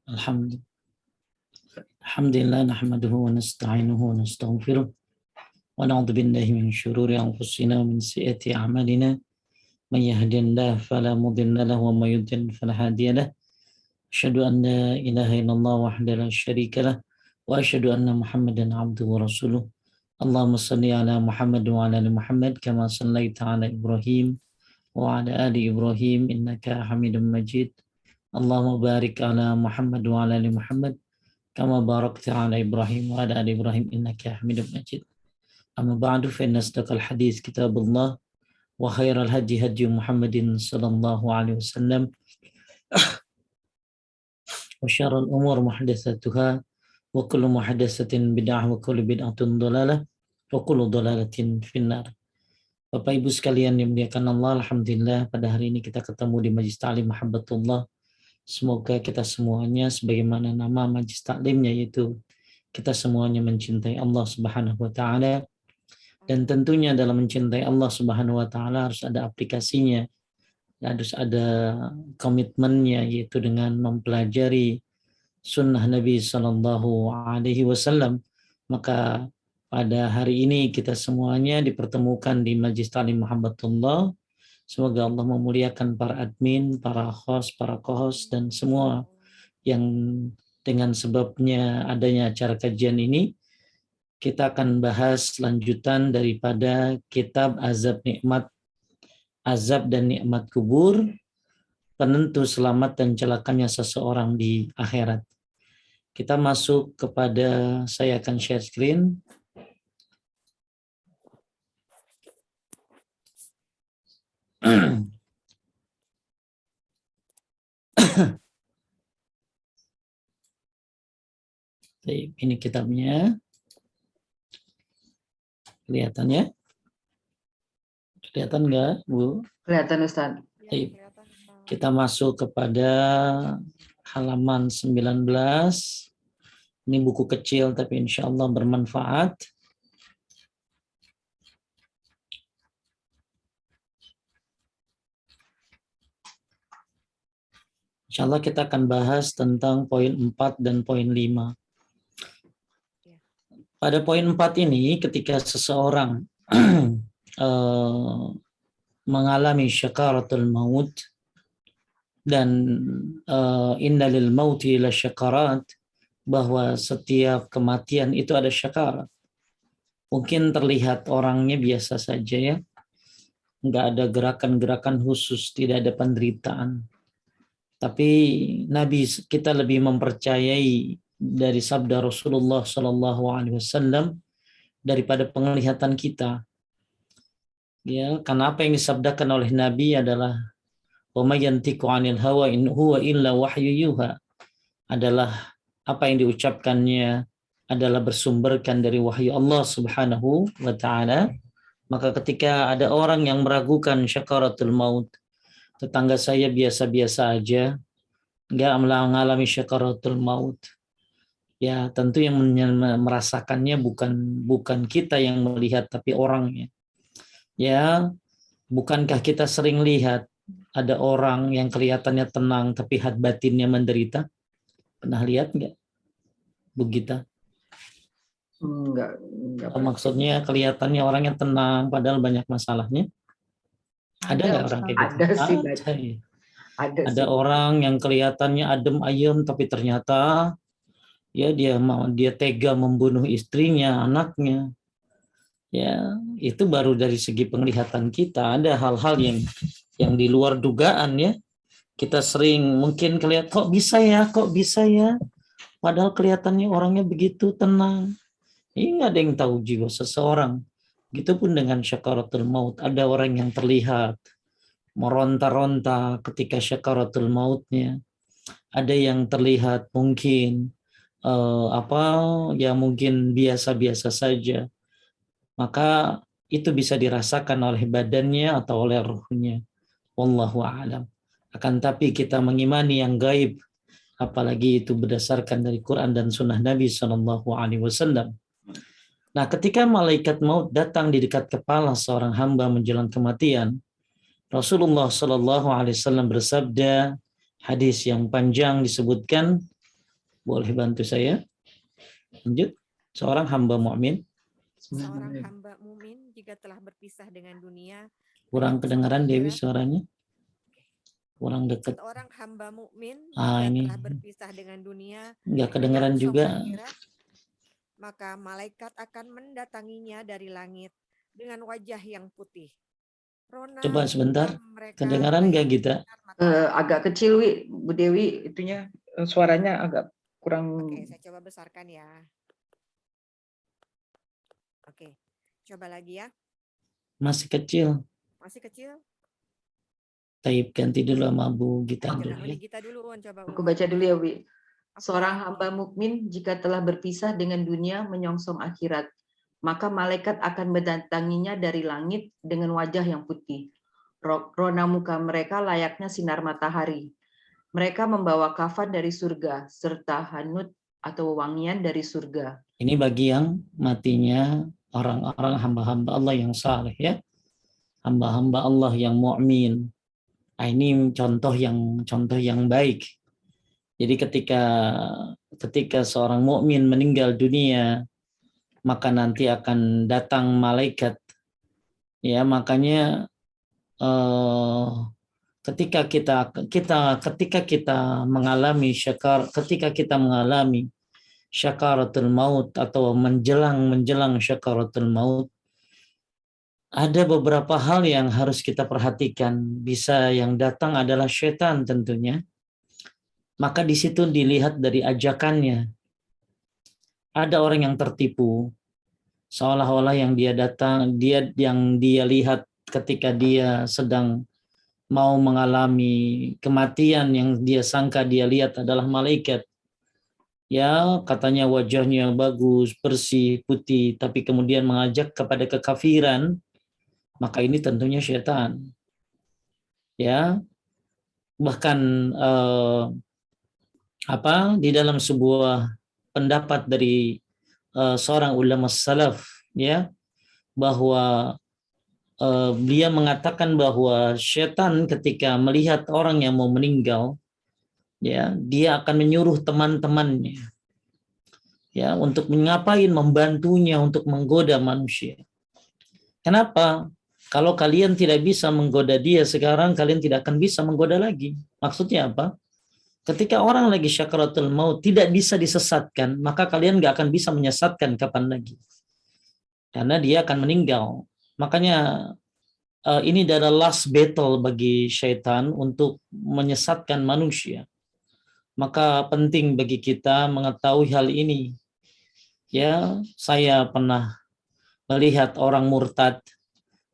Alhamdulillah nahmaduhu wa nasta'inuhu wa nastaghfiruh wa na'udzu billahi min syururi anfusina wa min sayyiati a'malina may yahdihillahu fala mudilla lahu wa may yudlil fala hadiya lahu asyhadu an la ilaha illallah wahdahu la syarika lah wa asyhadu anna Muhammadan 'abduhu wa rasuluh. Allahumma shalli ala Muhammad wa ala ali Muhammad kama shallaita ala Ibrahim wa ala ali Ibrahim innaka Hamidum Majid. Allahumma barik ala Muhammad wa ala ali Muhammad kama barakta ala Ibrahim wa ala ali Ibrahim innaka Hamidum Majid. Amma ba'du fa inna asdaqal hadits kitabullah wa khairal hadi hadi Muhammadin sallallahu alaihi wasallam wa syarrul umur muhdatsatuha wa kullu muhdatsatin bid'ah wa kullu bid'atin dhalalah wa kullu dhalalatin finnar. Bapak Ibu sekalian yang dimuliakan Allah, alhamdulillah pada hari ini kita ketemu di Majlis Ta'lim Mahabbatullah. Semoga kita semuanya sebagaimana nama Majlis Ta'limnya, yaitu kita semuanya mencintai Allah Subhanahu wa taala. Dan tentunya dalam mencintai Allah Subhanahu wa taala harus ada aplikasinya. Harus ada komitmennya, yaitu dengan mempelajari sunnah Nabi sallallahu alaihi wasallam. Maka pada hari ini kita semuanya dipertemukan di Majlis Ta'lim Mahabbatullah. Semoga Allah memuliakan para admin, para host, para co-host, dan semua yang dengan sebabnya adanya acara kajian ini. Kita akan bahas lanjutan daripada kitab Azab dan Nikmat Kubur, penentu selamat dan celakanya seseorang di akhirat. Kita masuk kepada, saya akan share screen. Ini kitabnya. Kelihatannya? Kelihatan nggak, Bu? Kelihatan, Ustaz. Kita masuk kepada halaman 19. Ini buku kecil tapi insya Allah bermanfaat. Insya Allah kita akan bahas tentang poin 4 dan poin 5. Pada poin 4 ini, ketika seseorang mengalami syakaratul maut, dan innalil mauti la syakarat, bahwa setiap kematian itu ada syakarat. Mungkin terlihat orangnya biasa saja ya, nggak ada gerakan-gerakan khusus, tidak ada penderitaan. Tapi Nabi kita lebih mempercayai dari sabda Rasulullah Sallallahu Alaihi Wasallam daripada penglihatan kita. Ya, karena apa yang disabdakan oleh Nabi adalah wa may yantiqu 'anil hawa in huwa illa wahyu yuha, adalah apa yang diucapkannya adalah bersumberkan dari wahyu Allah Subhanahu wa taala. Maka ketika ada orang yang meragukan syakaratul maut, tetangga saya biasa-biasa aja, enggak mengalami syakaratul maut. Ya, tentu yang merasakannya bukan kita yang melihat, tapi orangnya. Ya, bukankah kita sering lihat ada orang yang kelihatannya tenang tapi hati batinnya menderita? Pernah lihat nggak, begitu? Enggak. Maksudnya kelihatannya orangnya tenang padahal banyak masalahnya. Ada nggak orang kayak gitu? Ada orang yang kelihatannya adem ayem tapi ternyata ya dia tega membunuh istrinya, anaknya. Ya, itu baru dari segi penglihatan kita. Ada hal-hal yang di luar dugaan ya. Kita sering mungkin kelihatan kok bisa ya, padahal kelihatannya orangnya begitu tenang. Ini nggak ada yang tahu jiwa seseorang. Begitupun dengan syakaratul maut. Ada orang yang terlihat meronta-ronta ketika syakaratul mautnya. Ada yang terlihat mungkin mungkin biasa-biasa saja. Maka itu bisa dirasakan oleh badannya atau oleh ruhnya. Wallahu a'lam. Akan tapi kita mengimani yang gaib, apalagi itu berdasarkan dari Quran dan Sunnah Nabi Sallallahu Alaihi Wasallam. Nah, ketika malaikat maut datang di dekat kepala seorang hamba menjelang kematian, Rasulullah Sallallahu Alaihi Wasallam bersabda, hadis yang panjang disebutkan, Boleh bantu saya? Lanjut. Seorang hamba mukmin. Seorang hamba mukmin jika telah berpisah dengan dunia. Kurang kedengaran Dewi suaranya. Kurang dekat. Seorang hamba mukmin jika Ini telah berpisah dengan dunia. nggak kedengaran juga. Akhirat, maka malaikat akan mendatanginya dari langit dengan wajah yang putih. Rona Coba sebentar. mereka Kedengaran nggak kita? Agak kecil, Bu Dewi, itunya suaranya agak kurang. Oke, saya coba besarkan ya. Oke, coba lagi ya. Masih kecil. Masih kecil? Taib, ganti dulu sama Bu Gita Coba dulu ya. Gita dulu, coba. Aku baca dulu ya, Wi. Seorang hamba mukmin jika telah berpisah dengan dunia menyongsong akhirat, maka malaikat akan mendatanginya dari langit dengan wajah yang putih. Rona muka mereka layaknya sinar matahari. Mereka membawa kafan dari surga serta hanut atau wewangian dari surga. Ini bagi yang matinya orang-orang hamba-hamba Allah yang saleh ya. Hamba-hamba Allah yang mukmin. Nah, ini contoh yang baik. Jadi ketika seorang mukmin meninggal dunia, maka nanti akan datang malaikat. Ya, makanya ketika kita mengalami syakaratul maut atau menjelang syakaratul maut, ada beberapa hal yang harus kita perhatikan. Bisa yang datang adalah syaitan tentunya. Maka di situ dilihat dari ajakannya. Ada orang yang tertipu, seolah-olah yang dia lihat ketika dia sedang mau mengalami kematian, yang dia sangka dia lihat adalah malaikat. Ya, katanya wajahnya bagus, bersih, putih, tapi kemudian mengajak kepada kekafiran, maka ini tentunya syaitan. Ya, bahkan di dalam sebuah pendapat dari seorang ulama salaf, ya, bahwa dia mengatakan bahwa syaitan ketika melihat orang yang mau meninggal, ya, dia akan menyuruh teman-temannya, ya, untuk mengapain, membantunya untuk menggoda manusia. Kenapa? Kalau kalian tidak bisa menggoda dia sekarang, kalian tidak akan bisa menggoda lagi. Maksudnya apa? Ketika orang lagi syakaratul maut tidak bisa disesatkan, maka kalian nggak akan bisa menyesatkan kapan lagi. Karena dia akan meninggal. Makanya ini adalah last battle bagi syaitan untuk menyesatkan manusia. Maka penting bagi kita mengetahui hal ini. Ya, saya pernah melihat orang murtad,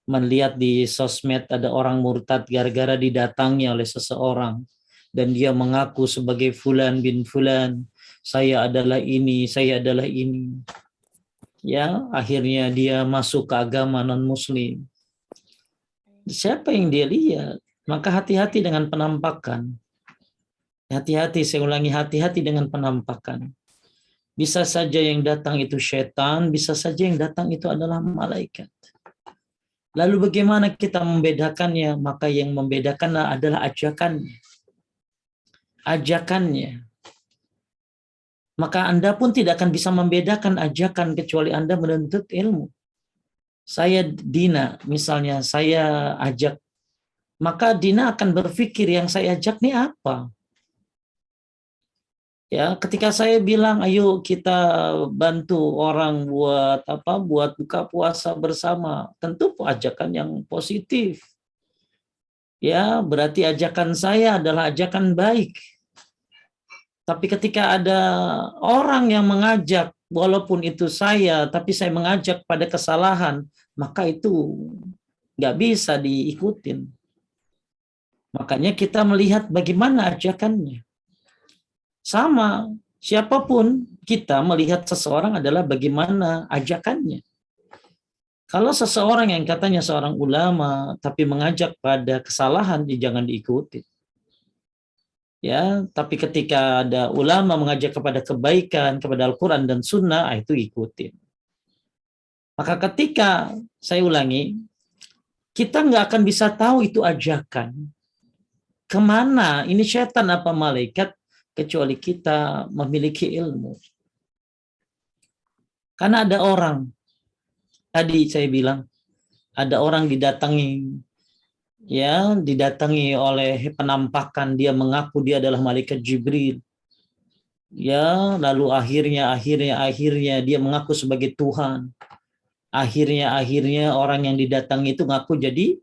melihat di sosmed ada orang murtad gara-gara didatangi oleh seseorang. Dan dia mengaku sebagai fulan bin fulan, saya adalah ini, saya adalah ini. Ya, akhirnya dia masuk ke agama non-muslim. Siapa yang dia lihat? Maka hati-hati dengan penampakan. Hati-hati, saya ulangi, hati-hati dengan penampakan. Bisa saja yang datang itu syaitan, bisa saja yang datang itu adalah malaikat. Lalu bagaimana kita membedakannya? Maka yang membedakan adalah ajakannya. Maka Anda pun tidak akan bisa membedakan ajakan kecuali Anda menuntut ilmu. Saya Dina, misalnya saya ajak, maka Dina akan berpikir yang saya ajak ini apa? Ya, ketika saya bilang ayo kita bantu orang buat buka puasa bersama, tentu ajakan yang positif. Ya, berarti ajakan saya adalah ajakan baik. Tapi ketika ada orang yang mengajak, walaupun itu saya, tapi saya mengajak pada kesalahan, maka itu nggak bisa diikutin. Makanya kita melihat bagaimana ajakannya. Sama, siapapun kita melihat seseorang adalah bagaimana ajakannya. Kalau seseorang yang katanya seorang ulama, tapi mengajak pada kesalahan, jangan diikuti. Ya, tapi ketika ada ulama mengajak kepada kebaikan, kepada Al-Quran dan Sunnah, itu ikutin. Maka ketika, saya ulangi, kita nggak akan bisa tahu itu ajakan. Kemana? Ini syaitan apa malaikat? kecuali kita memiliki ilmu. Karena ada orang, tadi saya bilang, ada orang didatangi oleh penampakan, dia mengaku dia adalah malaikat Jibril. Ya, lalu akhirnya dia mengaku sebagai Tuhan. Akhirnya orang yang didatangi itu ngaku jadi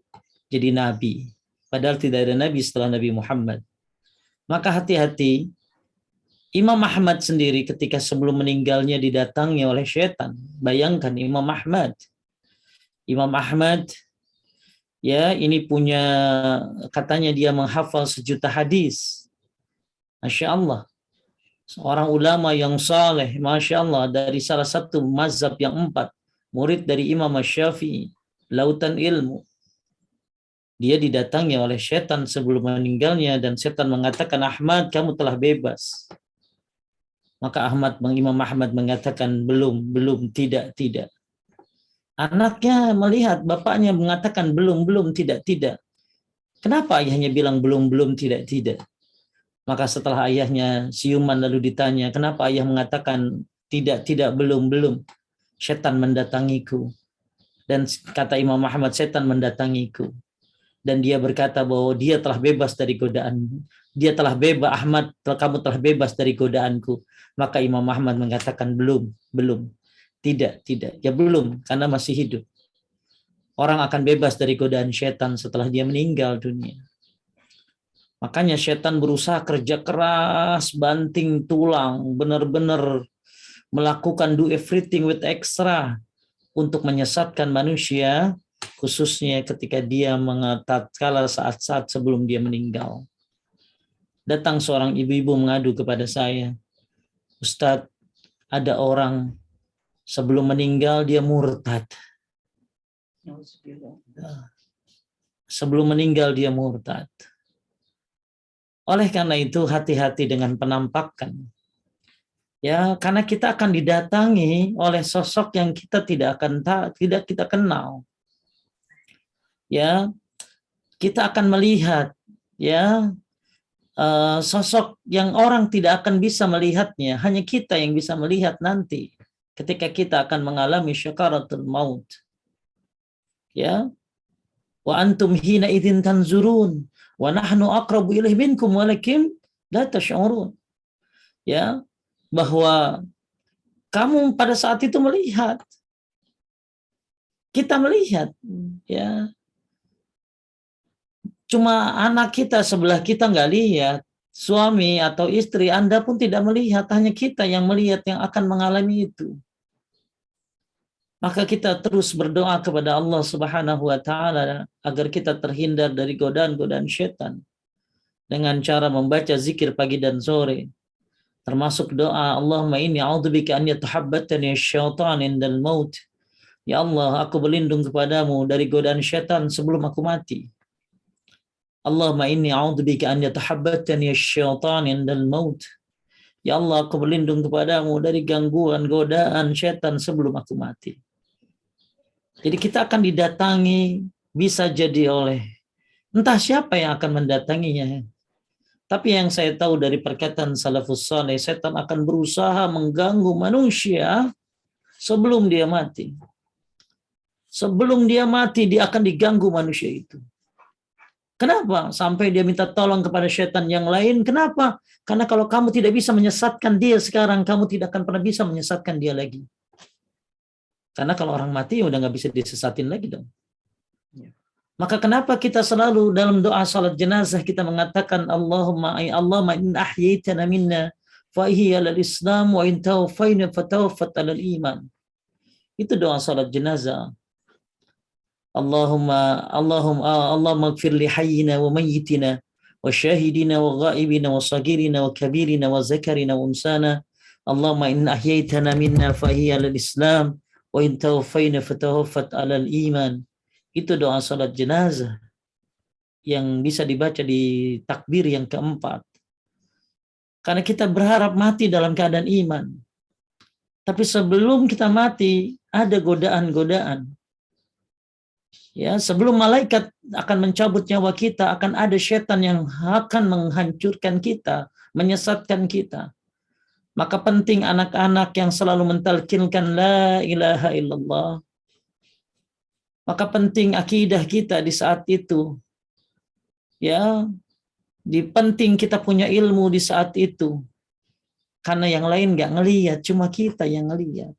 nabi. Padahal tidak ada nabi setelah Nabi Muhammad. Maka hati-hati. Imam Ahmad sendiri ketika sebelum meninggalnya didatangi oleh syaitan. Bayangkan Imam Ahmad ya, ini punya, katanya dia menghafal 1.000.000 hadis. Masya Allah. Seorang ulama yang saleh, Masya Allah, dari salah satu mazhab yang 4, murid dari Imam Syafi'i, lautan ilmu. Dia didatangi oleh setan sebelum meninggalnya, dan setan mengatakan, Ahmad, kamu telah bebas. Maka Imam Ahmad mengatakan, belum, tidak. Anaknya melihat bapaknya mengatakan belum, tidak. Kenapa ayahnya bilang belum, tidak? Maka setelah ayahnya siuman lalu ditanya, kenapa ayah mengatakan tidak, belum? Setan mendatangiku. Dan kata Imam Ahmad, setan mendatangiku. Dan dia berkata bahwa dia telah bebas dari godaan. Dia telah bebas, Ahmad, kamu telah bebas dari godaanku. Maka Imam Ahmad mengatakan belum. Tidak. Ya belum, karena masih hidup. Orang akan bebas dari godaan setan setelah dia meninggal dunia. Makanya setan berusaha kerja keras, banting tulang, benar-benar melakukan do everything with extra untuk menyesatkan manusia, khususnya ketika dia tatkala saat-saat sebelum dia meninggal. Datang seorang ibu-ibu mengadu kepada saya, Ustadz, ada orang sebelum meninggal dia murtad. Sebelum meninggal dia murtad. Oleh karena itu hati-hati dengan penampakan. Ya, karena kita akan didatangi oleh sosok yang kita tidak kita kenal. Ya, kita akan melihat ya sosok yang orang tidak akan bisa melihatnya, hanya kita yang bisa melihat nanti ketika kita akan mengalami syakaratul maut. Ya. Wa antum hina idzin tanzurun wa nahnu aqrabu ilaihi minkum walakin la tash'urun. Ya, bahwa kamu pada saat itu melihat, kita melihat, ya. Cuma anak kita sebelah kita nggak lihat, suami atau istri Anda pun tidak melihat, hanya kita yang melihat yang akan mengalami itu. Maka kita terus berdoa kepada Allah Subhanahu wa taala agar kita terhindar dari godaan-godaan syaitan dengan cara membaca zikir pagi dan sore. Termasuk doa, Allahumma inni a'udzubika an yatahabbatani asy-syaitan indal maut. Ya Allah, aku berlindung kepadamu dari godaan syaitan sebelum aku mati. Allahumma inni a'udzubika an yatahabbatani asy-syaitan indal maut. Ya Allah, aku berlindung kepadamu dari gangguan godaan syaitan sebelum aku mati. Jadi kita akan didatangi, bisa jadi oleh entah siapa yang akan mendatanginya. Tapi yang saya tahu dari perkataan salafus saleh, setan akan berusaha mengganggu manusia sebelum dia mati. Sebelum dia mati, dia akan diganggu manusia itu. Kenapa? Sampai dia minta tolong kepada setan yang lain. Kenapa? Karena kalau kamu tidak bisa menyesatkan dia sekarang, kamu tidak akan pernah bisa menyesatkan dia lagi. Karena kalau orang mati udah nggak bisa disesatin lagi dong. Maka kenapa kita selalu dalam doa salat jenazah kita mengatakan Allahumma in ahyaitana minna fa hiya lil Islam wa in tawaffayna fatawaffat alal iman. Itu doa salat jenazah. Allahumma ighfir li hayyina wa mayyitina wa syahidina wa ghaibina wa sagirina wa kabirina wa zakarina wa unsana. Allahumma in ahyaitana minna fa hiya lil Islam wa in tawaffayna fatawaffat alal iman. Itu doa salat jenazah yang bisa dibaca di takbir yang keempat. Karena kita berharap mati dalam keadaan iman. Tapi sebelum kita mati ada godaan-godaan. Ya, sebelum malaikat akan mencabut nyawa kita, akan ada setan yang akan menghancurkan kita, menyesatkan kita. Maka penting anak-anak yang selalu mentalkinkan la ilaha illallah. Maka penting akidah kita di saat itu. Ya, penting kita punya ilmu di saat itu. Karena yang lain nggak ngelihat, cuma kita yang ngelihat.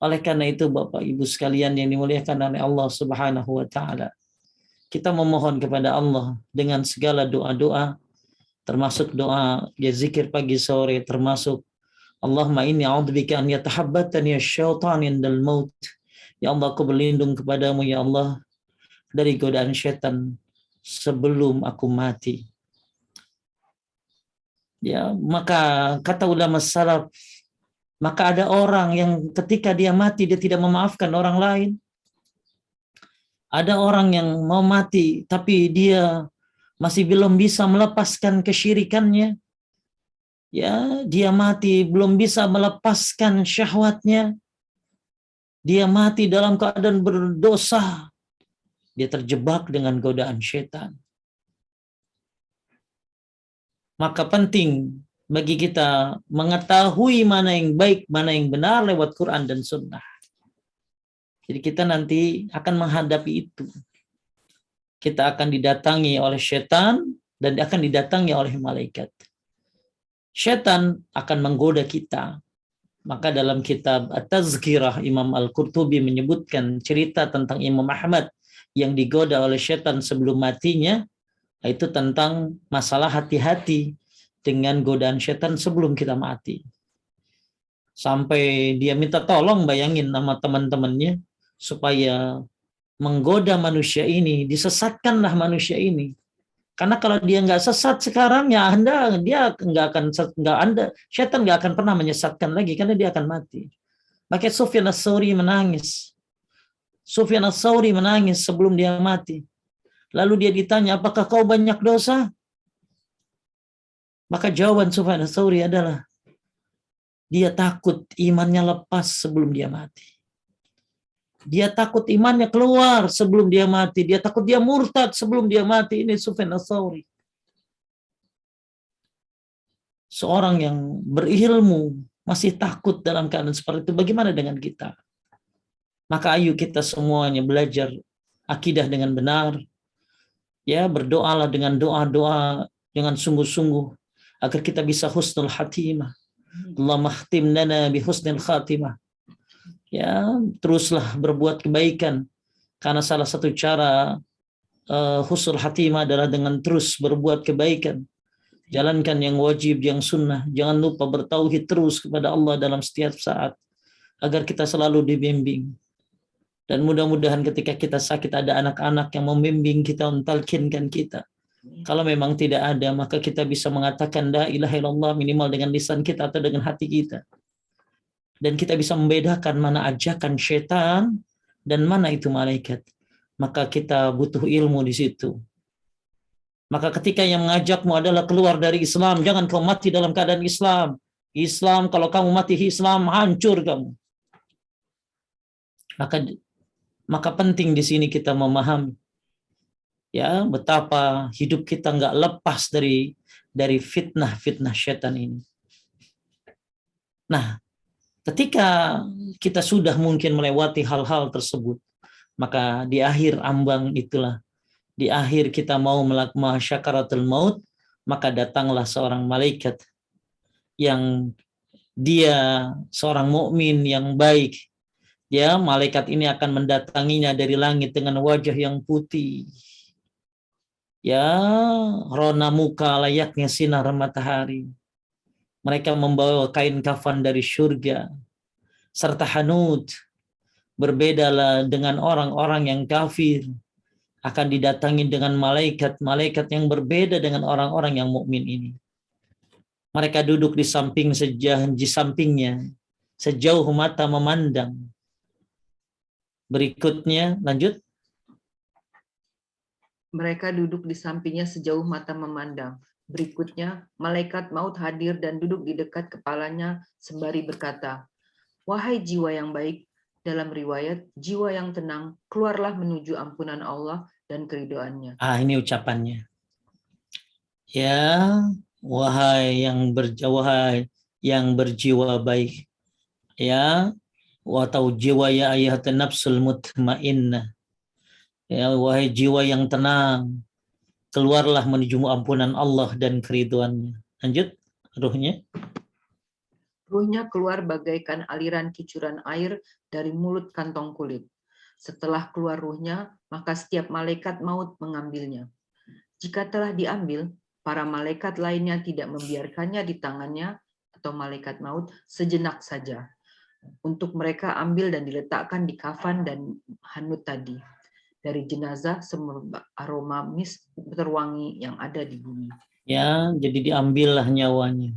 Oleh karena itu Bapak Ibu sekalian yang dimuliakan oleh Allah Subhanahu wa taala, kita memohon kepada Allah dengan segala doa-doa, termasuk doa ya zikir pagi sore, termasuk Allahumma inni a'udzubika an yatahabbatani asy-syaitan indal maut. Ya Allah, aku berlindung kepadamu ya Allah dari godaan setan sebelum aku mati. Ya, maka kata ulama salaf, maka ada orang yang ketika dia mati dia tidak memaafkan orang lain. Ada orang yang mau mati tapi dia masih belum bisa melepaskan kesyirikannya. Ya, dia mati belum bisa melepaskan syahwatnya. Dia mati dalam keadaan berdosa. Dia terjebak dengan godaan syaitan. Maka penting bagi kita mengetahui mana yang baik, mana yang benar lewat Quran dan Sunnah. Jadi kita nanti akan menghadapi itu. Kita akan didatangi oleh syaitan dan akan didatangi oleh malaikat. Syaitan akan menggoda kita. Maka dalam kitab At-Tazkirah Imam Al-Qurtubi menyebutkan cerita tentang Imam Ahmad yang digoda oleh syaitan sebelum matinya, itu tentang masalah hati-hati dengan godaan syaitan sebelum kita mati. Sampai dia minta tolong, bayangin, sama teman-temannya supaya menggoda manusia ini, disesatkanlah manusia ini. Karena kalau dia nggak sesat sekarang ya syaitan nggak akan pernah menyesatkan lagi karena dia akan mati. Maka Sufyan Ats-Tsauri menangis. Sufyan Ats-Tsauri menangis sebelum dia mati. Lalu dia ditanya, apakah kau banyak dosa? Maka jawaban Sufyan Ats-Tsauri adalah, dia takut imannya lepas sebelum dia mati. Dia takut imannya keluar sebelum dia mati. Dia takut dia murtad sebelum dia mati. Ini Sufyan Ats-Tsauri. Seorang yang berilmu masih takut dalam keadaan seperti itu. Bagaimana dengan kita? Maka ayo kita semuanya belajar akidah dengan benar. Ya, berdoalah dengan doa-doa dengan sungguh-sungguh agar kita bisa husnul khatimah. Allahumma khtim lana bi husnil khatimah. Ya, teruslah berbuat kebaikan karena salah satu cara husnul khatimah adalah dengan terus berbuat kebaikan. Jalankan yang wajib, yang sunnah. Jangan lupa bertauhid terus kepada Allah dalam setiap saat agar kita selalu dibimbing. Dan mudah-mudahan ketika kita sakit ada anak-anak yang membimbing kita, mentalkinkan kita. Kalau memang tidak ada, maka kita bisa mengatakan la ilaha illallah minimal dengan lisan kita atau dengan hati kita. Dan kita bisa membedakan mana ajakan syaitan dan mana itu malaikat. Maka kita butuh ilmu di situ. Maka ketika yang mengajakmu adalah keluar dari Islam, jangan kau mati dalam keadaan Islam. Islam, kalau kamu mati Islam, hancur kamu. Maka penting di sini kita memahami ya betapa hidup kita nggak lepas dari fitnah-fitnah syaitan ini. Nah, ketika kita sudah mungkin melewati hal-hal tersebut, maka di akhir ambang itulah, di akhir kita mau melakukan syakaratul maut, maka datanglah seorang malaikat yang dia seorang mukmin yang baik. Ya, malaikat ini akan mendatanginya dari langit dengan wajah yang putih. Ya, rona muka layaknya sinar matahari. Mereka membawa kain kafan dari surga. Serta hanud, berbedalah dengan orang-orang yang kafir. Akan didatangi dengan malaikat-malaikat yang berbeda dengan orang-orang yang mukmin ini. Mereka duduk di sampingnya, sejauh mata memandang. Berikutnya, lanjut. Mereka duduk di sampingnya sejauh mata memandang. Berikutnya, malaikat maut hadir dan duduk di dekat kepalanya sembari berkata, wahai jiwa yang baik, dalam riwayat, jiwa yang tenang, keluarlah menuju ampunan Allah dan keridhaannya. Ini ucapannya. Ya, wahai yang berjiwa baik, ya, atau jiwa ya ayyuhatan nafsul mutmainnah, ya wahai jiwa yang tenang, keluarlah menuju ampunan Allah dan keriduannya. Lanjut, ruhnya. Ruhnya keluar bagaikan aliran cucuran air dari mulut kantong kulit. Setelah keluar ruhnya, maka setiap malaikat maut mengambilnya. Jika telah diambil, para malaikat lainnya tidak membiarkannya di tangannya atau malaikat maut sejenak saja. Untuk mereka ambil dan diletakkan di kafan dan hanut tadi. Dari jenazah semerbak aroma misk terwangi yang ada di bumi. Ya, jadi diambillah nyawanya.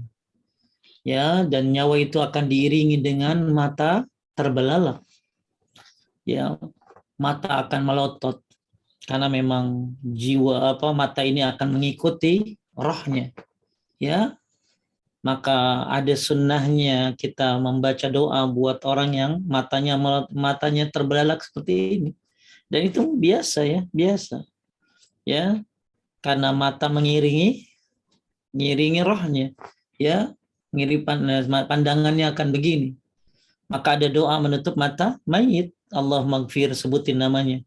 Ya, dan nyawa itu akan diiringi dengan mata terbelalak. Ya, mata akan melotot karena memang mata ini akan mengikuti rohnya. Ya, maka ada sunnahnya kita membaca doa buat orang yang matanya terbelalak seperti ini. Dan itu biasa ya, biasa. Ya, karena mata mengiringi rohnya. Ya, pandangannya akan begini. Maka ada doa menutup mata mayit. Allah maghfir, sebutin namanya.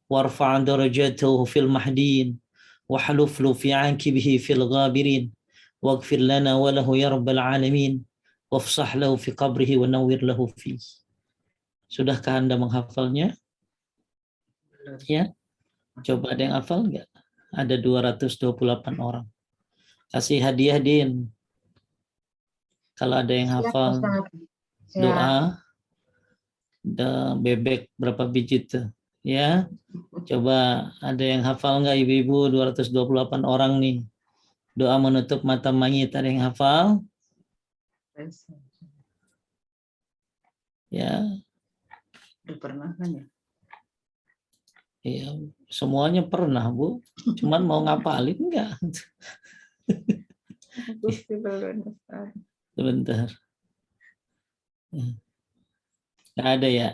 Warfa' darajatuhu fil mahdin wa haluflu fi ankibihi fil ghabirin waghfir lana wa lahu ya rabbal alamin wafsah lahu fi qabrihi wa nawwir lahu fi. Sudahkah Anda menghafalnya? Ya. Coba ada yang hafal enggak? Ada 228 orang. Kasih hadiah, Din. Kalau ada yang hafal doa bebek berapa biji tuh? Ya. Coba ada yang hafal enggak ibu-ibu? 228 orang nih. Doa menutup mata mayit, ada yang hafal? Ya. Udah pernah kan ya? Iya, semuanya pernah, Bu. Cuman mau ngapalin enggak? Sebentar. Nggak ada ya?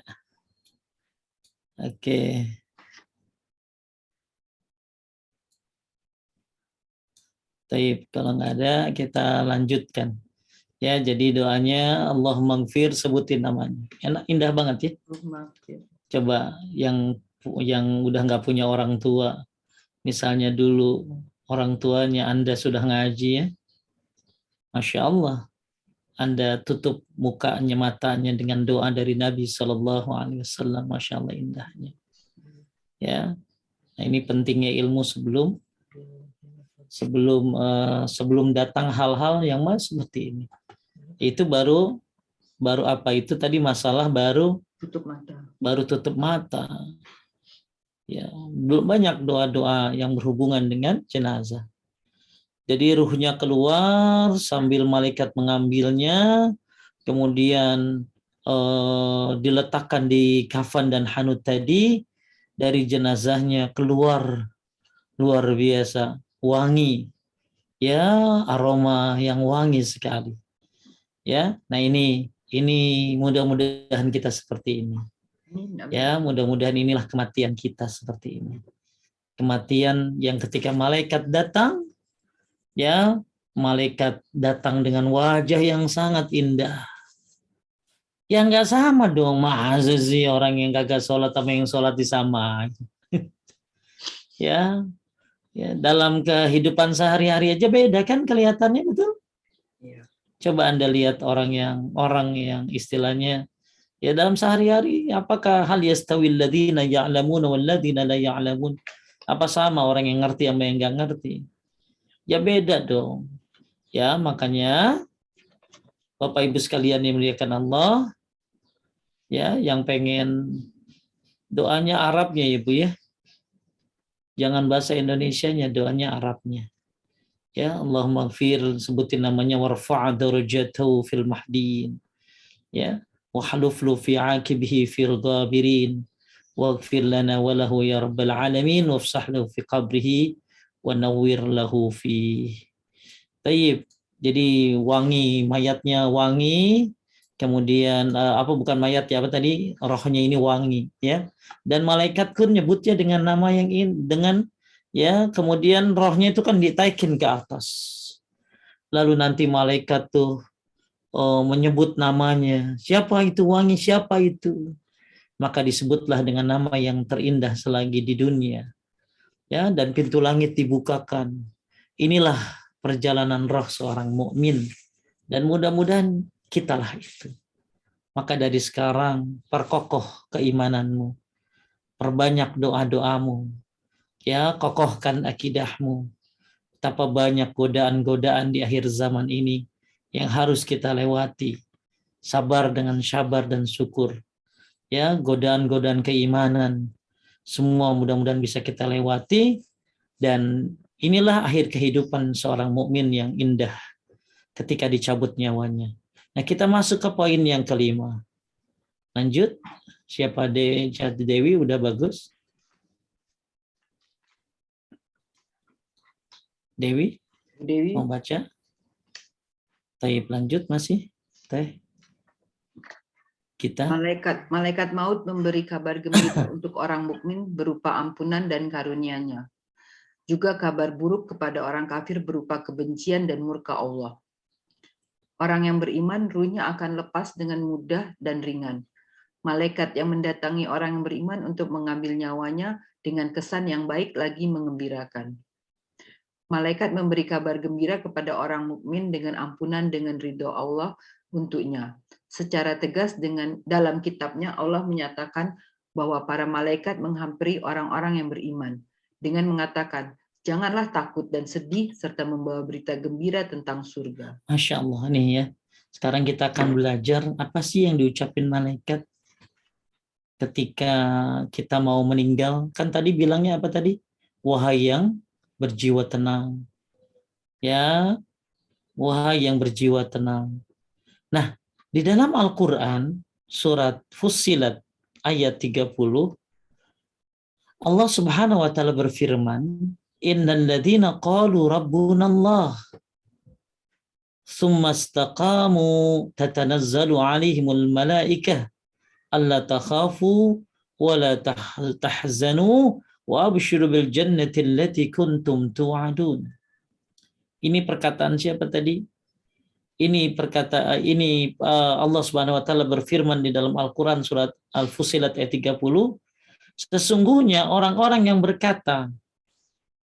Oke. Taib, kalau nggak ada kita lanjutkan. Ya, jadi doanya Allah maghfir, sebutin namanya. Enak, indah banget ya. Coba yang udah nggak punya orang tua, misalnya dulu orang tuanya Anda sudah ngaji ya, Masya Allah, Anda tutup mukanya, matanya dengan doa dari Nabi Shallallahu Alaihi Wasallam, Masya Allah indahnya. Ya, nah ini pentingnya ilmu sebelum datang hal-hal yang seperti ini. Itu baru apa itu tadi masalah baru tutup mata. Ya, belum banyak doa-doa yang berhubungan dengan jenazah. Jadi ruhnya keluar sambil malaikat mengambilnya, kemudian diletakkan di kafan dan hanut tadi, dari jenazahnya keluar luar biasa wangi, ya, aroma yang wangi sekali. Ya, nah ini mudah-mudahan kita seperti ini. Ya, mudah-mudahan inilah kematian kita seperti ini. Kematian yang ketika malaikat datang, ya, malaikat datang dengan wajah yang sangat indah. Ya nggak sama dong, masa sih orang yang kagak sholat sama yang sholat disamain. Ya, dalam kehidupan sehari-hari aja beda kan kelihatannya, betul? Ya. Coba Anda lihat orang yang istilahnya ya dalam sehari-hari, apakah hal yastawil ladzina ya'lamun wal ladzina la ya'lamun? Apa sama orang yang ngerti sama yang enggak ngerti? Ya beda dong. Ya, makanya Bapak Ibu sekalian yang dimuliakan Allah, ya, yang pengen doanya Arabnya ya Bu ya. Jangan bahasa Indonesianya, doanya Arabnya. Ya, Allahumma gfir, sebutin namanya, warfa' darajatahu fil mahdin. Ya, wahluflu fi aqibihi fil ghabirin. Waghfir lana wa lahu ya rabbal alamin wafsah lahu fi qabrihi wa nawwir lahu fi. Taib. Jadi wangi, mayatnya wangi, kemudian bukan mayat ya, apa tadi, rohnya ini wangi ya. Dan malaikat pun nyebutnya dengan nama yang kemudian rohnya itu kan ditaikin ke atas. lalu nanti malaikat tuh menyebut namanya, siapa itu wangi, siapa itu, maka disebutlah dengan nama yang terindah selagi di dunia, ya, dan pintu langit dibukakan. Inilah perjalanan roh seorang mukmin, dan mudah-mudahan kitalah itu. Maka dari sekarang perkokoh keimananmu, perbanyak doa-doamu, ya, kokohkan akidahmu. Betapa banyak godaan-godaan di akhir zaman ini yang harus kita lewati. Sabar dengan sabar dan syukur. Ya, godaan-godaan keimanan semua mudah-mudahan bisa kita lewati, dan inilah akhir kehidupan seorang mukmin yang indah ketika dicabut nyawanya. Nah, kita masuk ke poin yang kelima. Lanjut. Siapa Dewi udah bagus? Dewi mau baca? Taib, lanjut masih? Teh. Kita Malaikat maut memberi kabar gembira untuk orang mukmin berupa ampunan dan karunia-Nya. Juga kabar buruk kepada orang kafir berupa kebencian dan murka Allah. Orang yang beriman ruhnya akan lepas dengan mudah dan ringan. Malaikat yang mendatangi orang yang beriman untuk mengambil nyawanya dengan kesan yang baik lagi mengembirakan. Malaikat memberi kabar gembira kepada orang mukmin dengan ampunan dengan ridho Allah untuknya. Secara tegas dalam kitabnya Allah menyatakan bahwa para malaikat menghampiri orang-orang yang beriman dengan mengatakan, janganlah takut dan sedih serta membawa berita gembira tentang surga. Masya Allah nih ya. Sekarang kita akan belajar apa sih yang diucapin malaikat ketika kita mau meninggal. Kan tadi bilangnya apa tadi? Wahai yang berjiwa tenang. Ya, wahai yang berjiwa tenang. Nah, di dalam Al-Quran, surat Fussilat ayat 30, Allah Subhanahu wa ta'ala berfirman, innal ladzina qalu rabbunallah thumma istaqamu tatanazzalu alaihimul malaikah alla takhafu wa la tahzanu wa abshiru bil jannati allati kuntum tu'adun. Ini perkataan siapa tadi? Ini Allah Subhanahu wa taala berfirman di dalam Al-Qur'an surat Al-Fussilat ayat 30, sesungguhnya orang-orang yang berkata,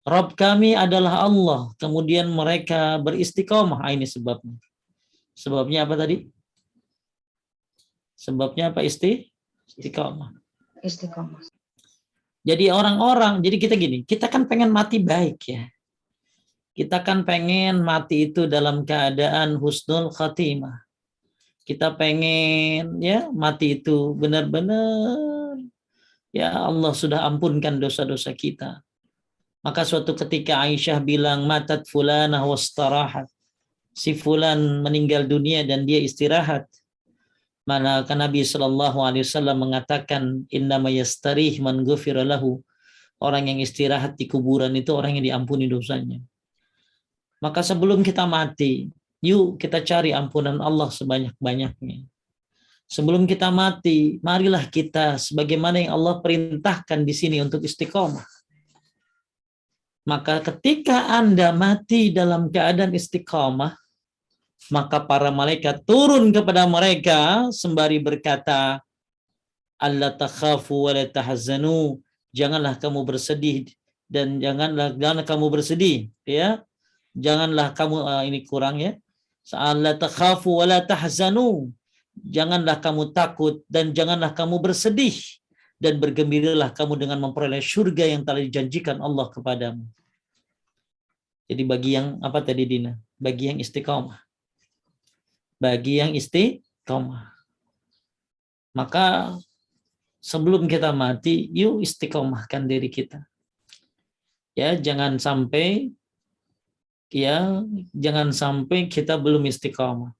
Rabb kami adalah Allah, kemudian mereka beristiqomah. Ini sebabnya. Sebabnya apa tadi? Sebabnya apa? Istiqomah. Istiqomah. Jadi jadi kita gini, kita kan pengen mati baik ya. Kita kan pengen mati itu dalam keadaan husnul khatimah. Kita pengen ya mati itu benar-benar ya Allah sudah ampunkan dosa-dosa kita. Maka suatu ketika Aisyah bilang matat fulanah wastarahat. Si fulan meninggal dunia dan dia istirahat. Maka Nabi SAW mengatakan innama yastarih man ghufira lahu. Orang yang istirahat di kuburan itu orang yang diampuni dosanya. Maka sebelum kita mati, yuk kita cari ampunan Allah sebanyak-banyaknya. Sebelum kita mati, marilah kita sebagaimana yang Allah perintahkan di sini untuk istiqomah. Maka ketika Anda mati dalam keadaan istiqomah, maka para malaikat turun kepada mereka sembari berkata, alla takhafu wa la tahzanu, janganlah kamu bersedih dan janganlah kamu bersedih, ya. Janganlah kamu ini kurang ya. Alla takhafu wa la tahzanu. Janganlah kamu takut dan janganlah kamu bersedih, dan bergembiralah kamu dengan memperoleh surga yang telah dijanjikan Allah kepadamu. Jadi bagi yang apa tadi Dina? Bagi yang istiqomah. Bagi yang istiqomah. Maka sebelum kita mati, yuk istiqomahkan diri kita. Ya, jangan sampai kita belum istiqomah.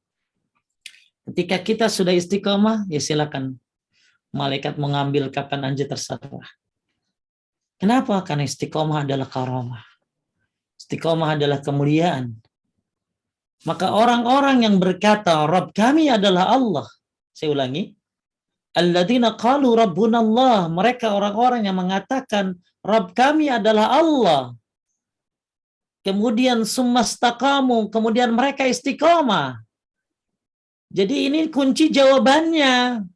Ketika kita sudah istiqomah, ya silakan malaikat mengambil kapan aja terserah. Kenapa? Karena istiqomah adalah karamah. Istiqomah adalah kemuliaan. Maka orang-orang yang berkata, Rabb kami adalah Allah. Saya ulangi. Alladzina qalu rabbunallah. Mereka orang-orang yang mengatakan, Rabb kami adalah Allah. kemudian sumastaqamu, kemudian mereka istiqomah. Jadi ini kunci jawabannya.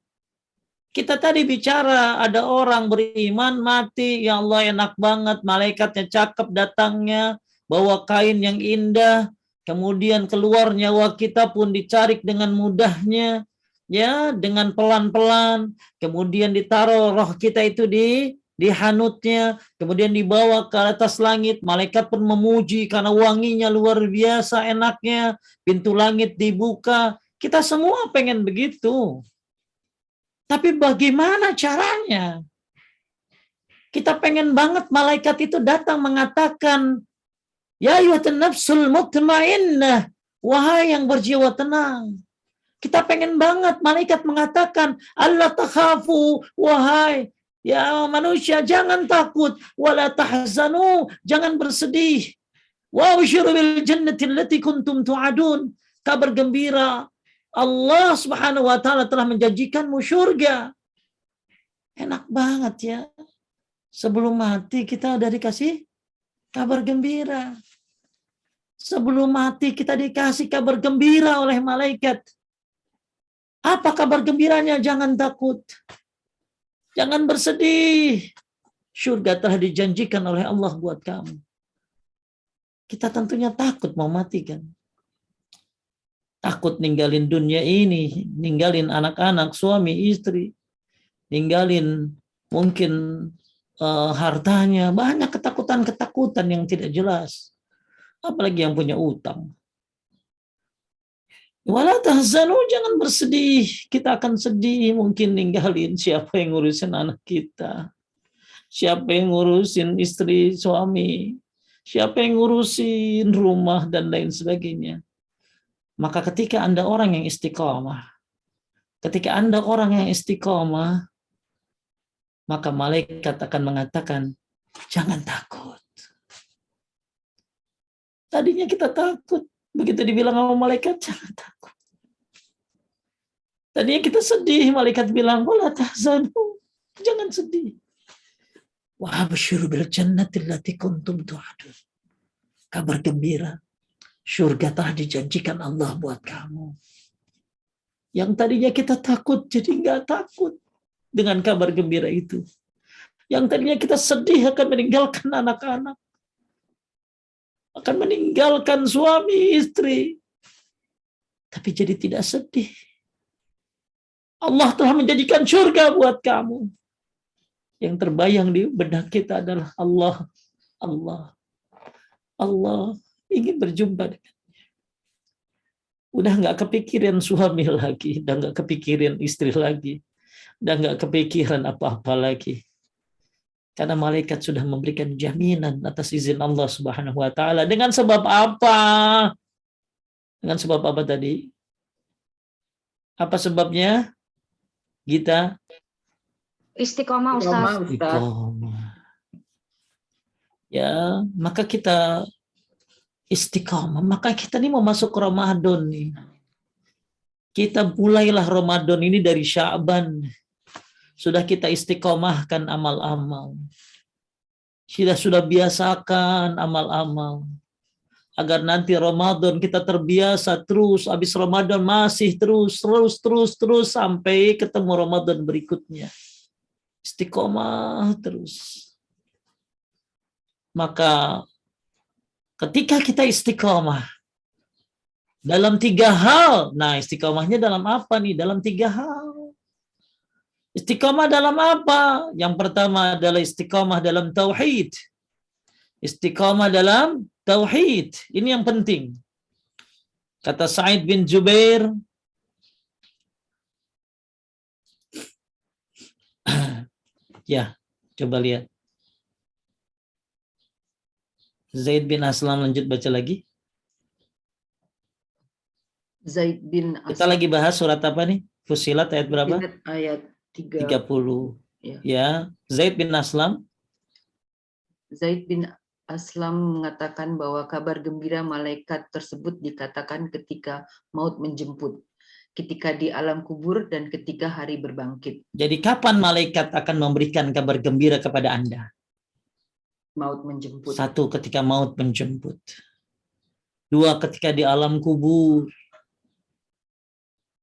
Kita tadi bicara ada orang beriman mati, ya Allah enak banget, malaikatnya cakep datangnya, bawa kain yang indah, kemudian keluar nyawa kita pun dicarik dengan mudahnya, ya dengan pelan-pelan, kemudian ditaruh roh kita itu di hanutnya, kemudian dibawa ke atas langit, malaikat pun memuji karena wanginya luar biasa enaknya, pintu langit dibuka, kita semua pengen begitu. Tapi bagaimana caranya? Kita pengen banget malaikat itu datang mengatakan, ya ayyuhan nafsul mutmainnah, wahai yang berjiwa tenang. Kita pengen banget malaikat mengatakan, Allah takhafu, wahai ya manusia jangan takut, wala tahzanu, jangan bersedih. Wa abshiru bil jannati allati kuntum tu'adun. Kabar gembira, Allah Subhanahu wa taala telah menjanjikanmu surga. Enak banget ya. Sebelum mati kita udah dikasih kabar gembira. Sebelum mati kita dikasih kabar gembira oleh malaikat. Apa kabar gembiranya? Jangan takut. Jangan bersedih. Surga telah dijanjikan oleh Allah buat kamu. Kita tentunya takut mau mati kan. Takut ninggalin dunia ini, ninggalin anak-anak, suami, istri, ninggalin mungkin hartanya, banyak ketakutan-ketakutan yang tidak jelas. Apalagi yang punya utang. Wala tahzanu, jangan bersedih. Kita akan sedih mungkin ninggalin siapa yang ngurusin anak kita. Siapa yang ngurusin istri, suami. Siapa yang ngurusin rumah dan lain sebagainya. Maka ketika Anda orang yang istiqomah, maka malaikat akan mengatakan, jangan takut. Tadinya kita takut, begitu dibilang sama malaikat, jangan takut. Tadinya kita sedih, malaikat bilang, wala tahzanu, jangan sedih. Wa abshiru bil jannati allati kuntum tu'adun. Kabar gembira. Surga telah dijanjikan Allah buat kamu. Yang tadinya kita takut, jadi nggak takut dengan kabar gembira itu. Yang tadinya kita sedih akan meninggalkan anak-anak. Akan meninggalkan suami, istri. Tapi jadi tidak sedih. Allah telah menjadikan surga buat kamu. Yang terbayang di benak kita adalah Allah. Allah ingin berjumpa dengannya. Udah nggak kepikiran suami lagi, udah nggak kepikiran istri lagi, udah nggak kepikiran apa-apa lagi. Karena malaikat sudah memberikan jaminan atas izin Allah Subhanahu wa taala. Dengan sebab apa? Dengan sebab apa tadi? Apa sebabnya? Gita? Istiqomah, Ustaz. Istiqomah. Ya, maka kita istiqomah. Maka kita ini mau masuk Ramadan nih. Kita mulailah Ramadan ini dari Sya'ban. Sudah kita istiqomahkan amal-amal. Sudah biasakan amal-amal. Agar nanti Ramadan kita terbiasa terus. Habis Ramadan masih terus sampai ketemu Ramadan berikutnya. Istiqomah terus. Maka ketika kita istiqomah dalam 3 hal. Nah, istiqomahnya dalam apa nih? Dalam 3 hal. Istiqomah dalam apa? Yang pertama adalah istiqomah dalam tauhid. Istiqomah dalam tauhid. Ini yang penting. Kata Sa'id bin Jubair, ya, coba lihat. Zaid bin Aslam, lanjut baca lagi. Zaid bin Kita lagi bahas surat apa nih? Fussilat ayat berapa? Ayat 30. Ya. Ya. Zaid bin Aslam. Zaid bin Aslam mengatakan bahwa kabar gembira malaikat tersebut dikatakan ketika maut menjemput, ketika di alam kubur, dan ketika hari berbangkit. Jadi kapan malaikat akan memberikan kabar gembira kepada Anda? maut menjemput. 1, ketika maut menjemput. 2, ketika di alam kubur.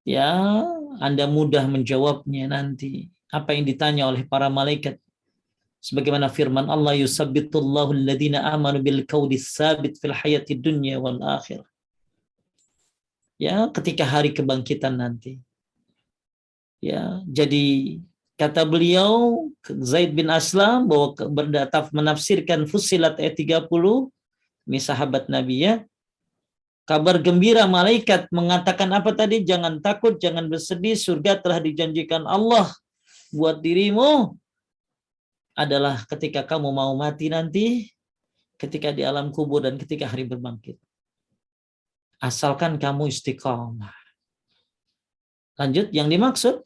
Ya, Anda mudah menjawabnya nanti. Apa yang ditanya oleh para malaikat. Sebagaimana firman Allah, yusabbitullahu alladhina amanu bil qawli tsabit fil hayati dunya wal akhirah. Ya, ketika hari kebangkitan nanti. Ya, jadi kata beliau Zaid bin Aslam bahwa menafsirkan Fussilat ayat 30, ini sahabat Nabi ya. Kabar gembira malaikat mengatakan apa tadi? Jangan takut, jangan bersedih, surga telah dijanjikan Allah buat dirimu. Adalah ketika kamu mau mati nanti, ketika di alam kubur dan ketika hari berbangkit. Asalkan kamu istiqomah. Lanjut, yang dimaksud?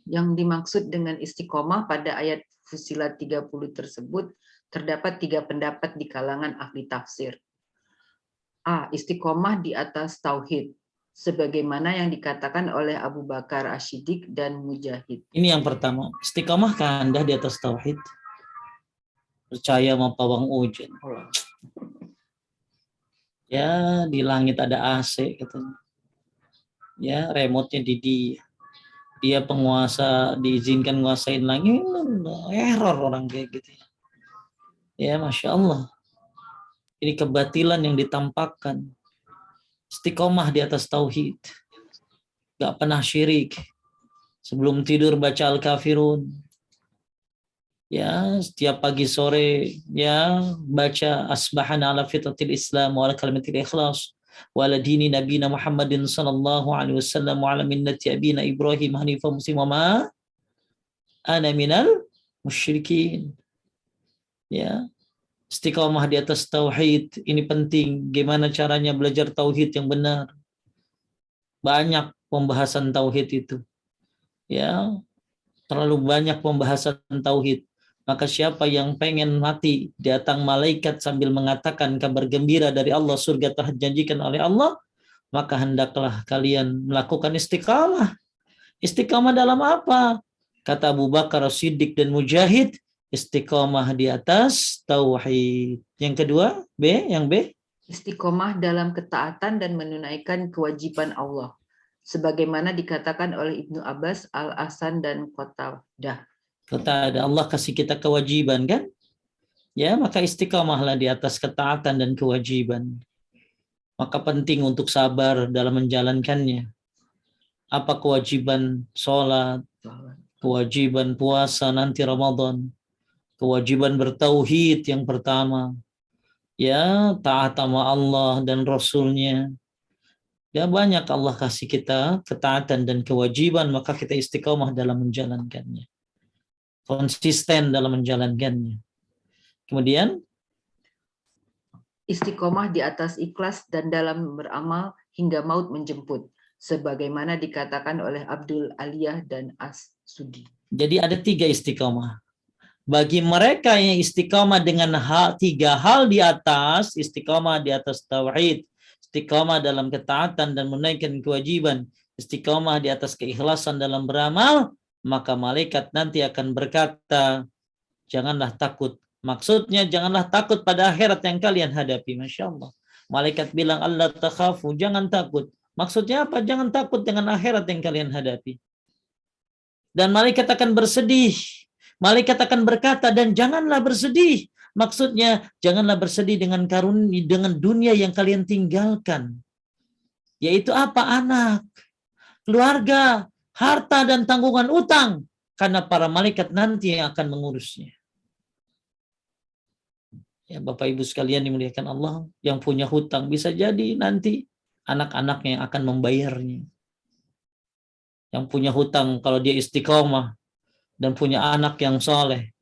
Yang dimaksud dengan istiqomah pada ayat Fussilat 30 tersebut terdapat 3 pendapat di kalangan ahli tafsir. A. Istiqomah di atas tauhid, sebagaimana yang dikatakan oleh Abu Bakar Asy-Siddiq dan Mujahid. Ini yang pertama. Istiqomahkah Anda di atas tauhid? Percaya sama pawang hujan. Ya, di langit ada AC katanya. Ya, remote-nya di dia. Dia penguasa, diizinkan nguasain langit. Error orang kayak gitu. Ya, Masya Allah. Ini kebatilan yang ditampakkan. Istiqomah di atas tauhid. Gak pernah syirik. Sebelum tidur baca Al-Kafirun. Ya, setiap pagi sore ya baca asbahana ala fitratil Islam wa ala kalimatil ikhlas wa ala dini nabiyina Muhammadin sallallahu alaihi wasallam wa ala minnati abina Ibrahim hanifan muslim wa ma ana minal musyrikin. Ya. Istiqamah di atas tauhid ini penting. Gimana caranya belajar tauhid yang benar? Banyak pembahasan tauhid itu. Ya, terlalu banyak pembahasan tauhid. Maka siapa yang pengen mati datang malaikat sambil mengatakan kabar gembira dari Allah, surga telah dijanjikan oleh Allah, maka hendaklah kalian melakukan istiqamah. Istiqamah dalam apa? Kata Abu Bakar As-Siddiq dan Mujahid, istiqamah di atas tauhid. Yang kedua, yang B. Istiqomah dalam ketaatan dan menunaikan kewajiban Allah, sebagaimana dikatakan oleh Ibnu Abbas, Al-Hasan dan Qatadah. Kata ada Allah kasih kita kewajiban kan? Ya, maka istiqamahlah di atas ketaatan dan kewajiban. Maka penting untuk sabar dalam menjalankannya. Apa kewajiban sholat, kewajiban puasa nanti Ramadan, kewajiban bertauhid yang pertama, ya taat sama Allah dan Rasulnya. Ya banyak Allah kasih kita ketaatan dan kewajiban, maka kita istiqamah dalam menjalankannya. Konsisten dalam menjalankannya. Kemudian istiqomah di atas ikhlas dan dalam beramal hingga maut menjemput, sebagaimana dikatakan oleh Abdul Aliyah dan As-Sudi. jadi ada 3 istiqamah. Bagi mereka yang istiqamah dengan 3 hal di atas, istiqamah di atas tauhid, istiqamah dalam ketaatan dan menaikkan kewajiban, istiqamah di atas keikhlasan dalam beramal, maka malaikat nanti akan berkata, janganlah takut. Maksudnya janganlah takut pada akhirat yang kalian hadapi. Masya Allah. Malaikat bilang, Allah takhafu, jangan takut. Maksudnya apa? Jangan takut dengan akhirat yang kalian hadapi. Dan malaikat akan bersedih. Malaikat akan berkata, dan janganlah bersedih. Maksudnya, janganlah bersedih dengan karunia, dengan dunia yang kalian tinggalkan. Yaitu apa? Anak, keluarga, harta, dan tanggungan utang. Karena para malaikat nanti yang akan mengurusnya. Ya, Bapak Ibu sekalian dimuliakan Allah, yang punya hutang bisa jadi nanti anak-anaknya yang akan membayarnya. Yang punya hutang kalau dia istiqomah dan punya anak yang soleh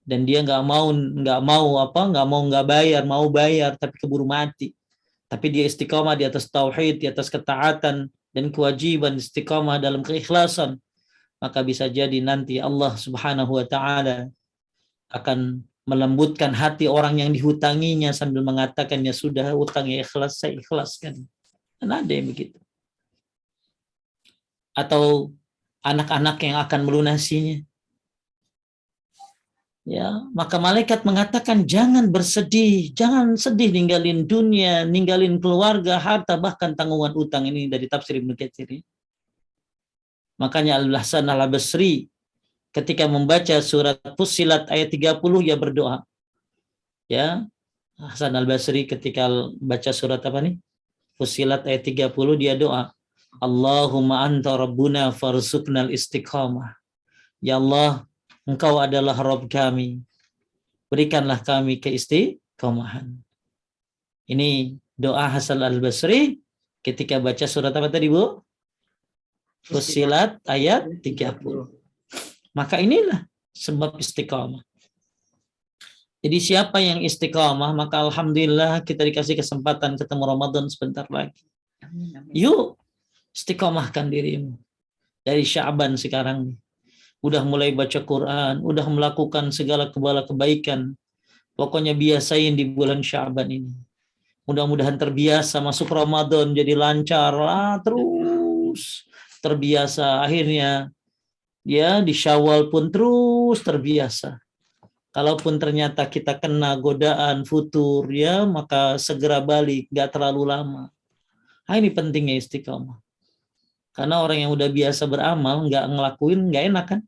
dan dia nggak bayar, mau bayar tapi keburu mati. Tapi dia istiqomah di atas tauhid, di atas ketaatan dan kewajiban, istiqomah dalam keikhlasan, maka bisa jadi nanti Allah Subhanahu wa taala akan melembutkan hati orang yang dihutanginya sambil mengatakan, ya sudah, hutangnya ikhlas, saya ikhlaskan. Dan ada yang begitu. Atau anak-anak yang akan melunasinya. Ya, maka malaikat mengatakan jangan bersedih, jangan sedih ninggalin dunia, ninggalin keluarga, harta, bahkan tanggungan utang. Ini dari tafsir Ibnu Katsir. Makanya Al-Hasan Al-Basri ketika membaca surat Fussilat ayat 30 ya berdoa. Ya, Hasan Al-Basri ketika baca surat apa nih? Fussilat ayat 30 dia doa. Allahumma anta rabbuna farzuqnal istiqamah. Ya Allah, Engkau adalah Rabb kami. Berikanlah kami keistiqomahan. Ini doa Hasan Al-Basri ketika baca surat apa tadi, Bu? Fussilat ayat 30. Maka inilah sebab istiqamah. Jadi siapa yang istiqamah, maka alhamdulillah kita dikasih kesempatan ketemu Ramadan sebentar lagi. Yuk, istiqamahkan dirimu. Dari Sya'ban sekarang nih. Udah mulai baca Quran, udah melakukan segala kebaikan. Pokoknya biasain di bulan Sya'ban ini. Mudah-mudahan terbiasa masuk Ramadan jadi lancar lah, terus terbiasa. Akhirnya ya di Syawal pun terus terbiasa. Kalaupun ternyata kita kena godaan futur ya, maka segera balik, nggak terlalu lama. Nah, ini pentingnya istiqamah. Karena orang yang udah biasa beramal, nggak ngelakuin, nggak enak kan?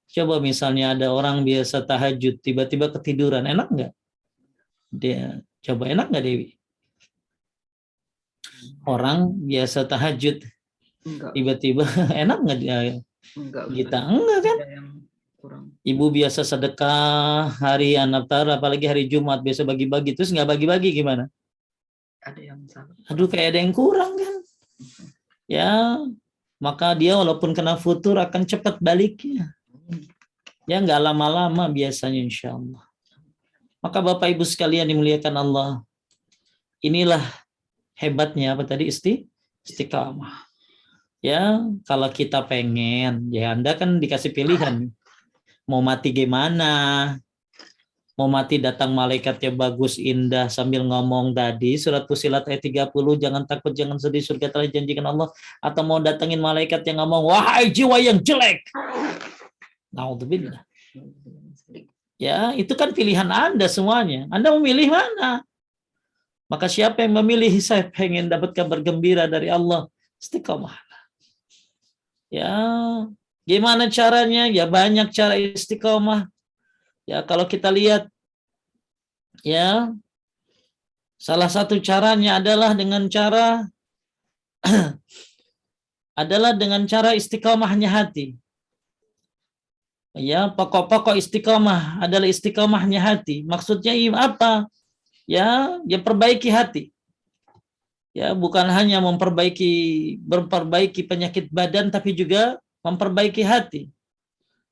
Coba misalnya ada orang biasa tahajud, tiba-tiba ketiduran, enak nggak? Dia coba enak nggak, Dewi? Orang biasa tahajud, tiba-tiba enak nggak dia? Kita enggak kan? Ibu biasa sedekah harian, apalagi hari Jumat biasa bagi-bagi, terus nggak bagi-bagi gimana? Ada yang salah. Aduh, kayak ada yang kurang kan? Ya, maka dia walaupun kena futur akan cepat baliknya. Ya, nggak lama-lama biasanya insya Allah. Maka Bapak Ibu sekalian dimuliakan Allah, inilah hebatnya apa tadi istiqamah. Ya, kalau kita pengen, ya Anda kan dikasih pilihan. Mau mati gimana? Mau mati datang malaikatnya bagus, indah, sambil ngomong tadi, surat Fussilat ayat 30, jangan takut, jangan sedih, surga telah dijanjikan Allah. Atau mau datengin malaikat yang ngomong, wahai jiwa yang jelek. Naudzubillah. Ya, itu kan pilihan Anda semuanya. Anda memilih mana? Maka siapa yang memilih, saya pengen dapat kabar gembira dari Allah, istiqamah. Ya, gimana caranya? Ya banyak cara istiqamah. Ya kalau kita lihat, ya salah satu caranya adalah dengan cara istiqamahnya hati. Ya, pokok-pokok istiqamah adalah istiqamahnya hati. Maksudnya apa? Ya perbaiki hati. Ya, bukan hanya memperbaiki penyakit badan, tapi juga memperbaiki hati.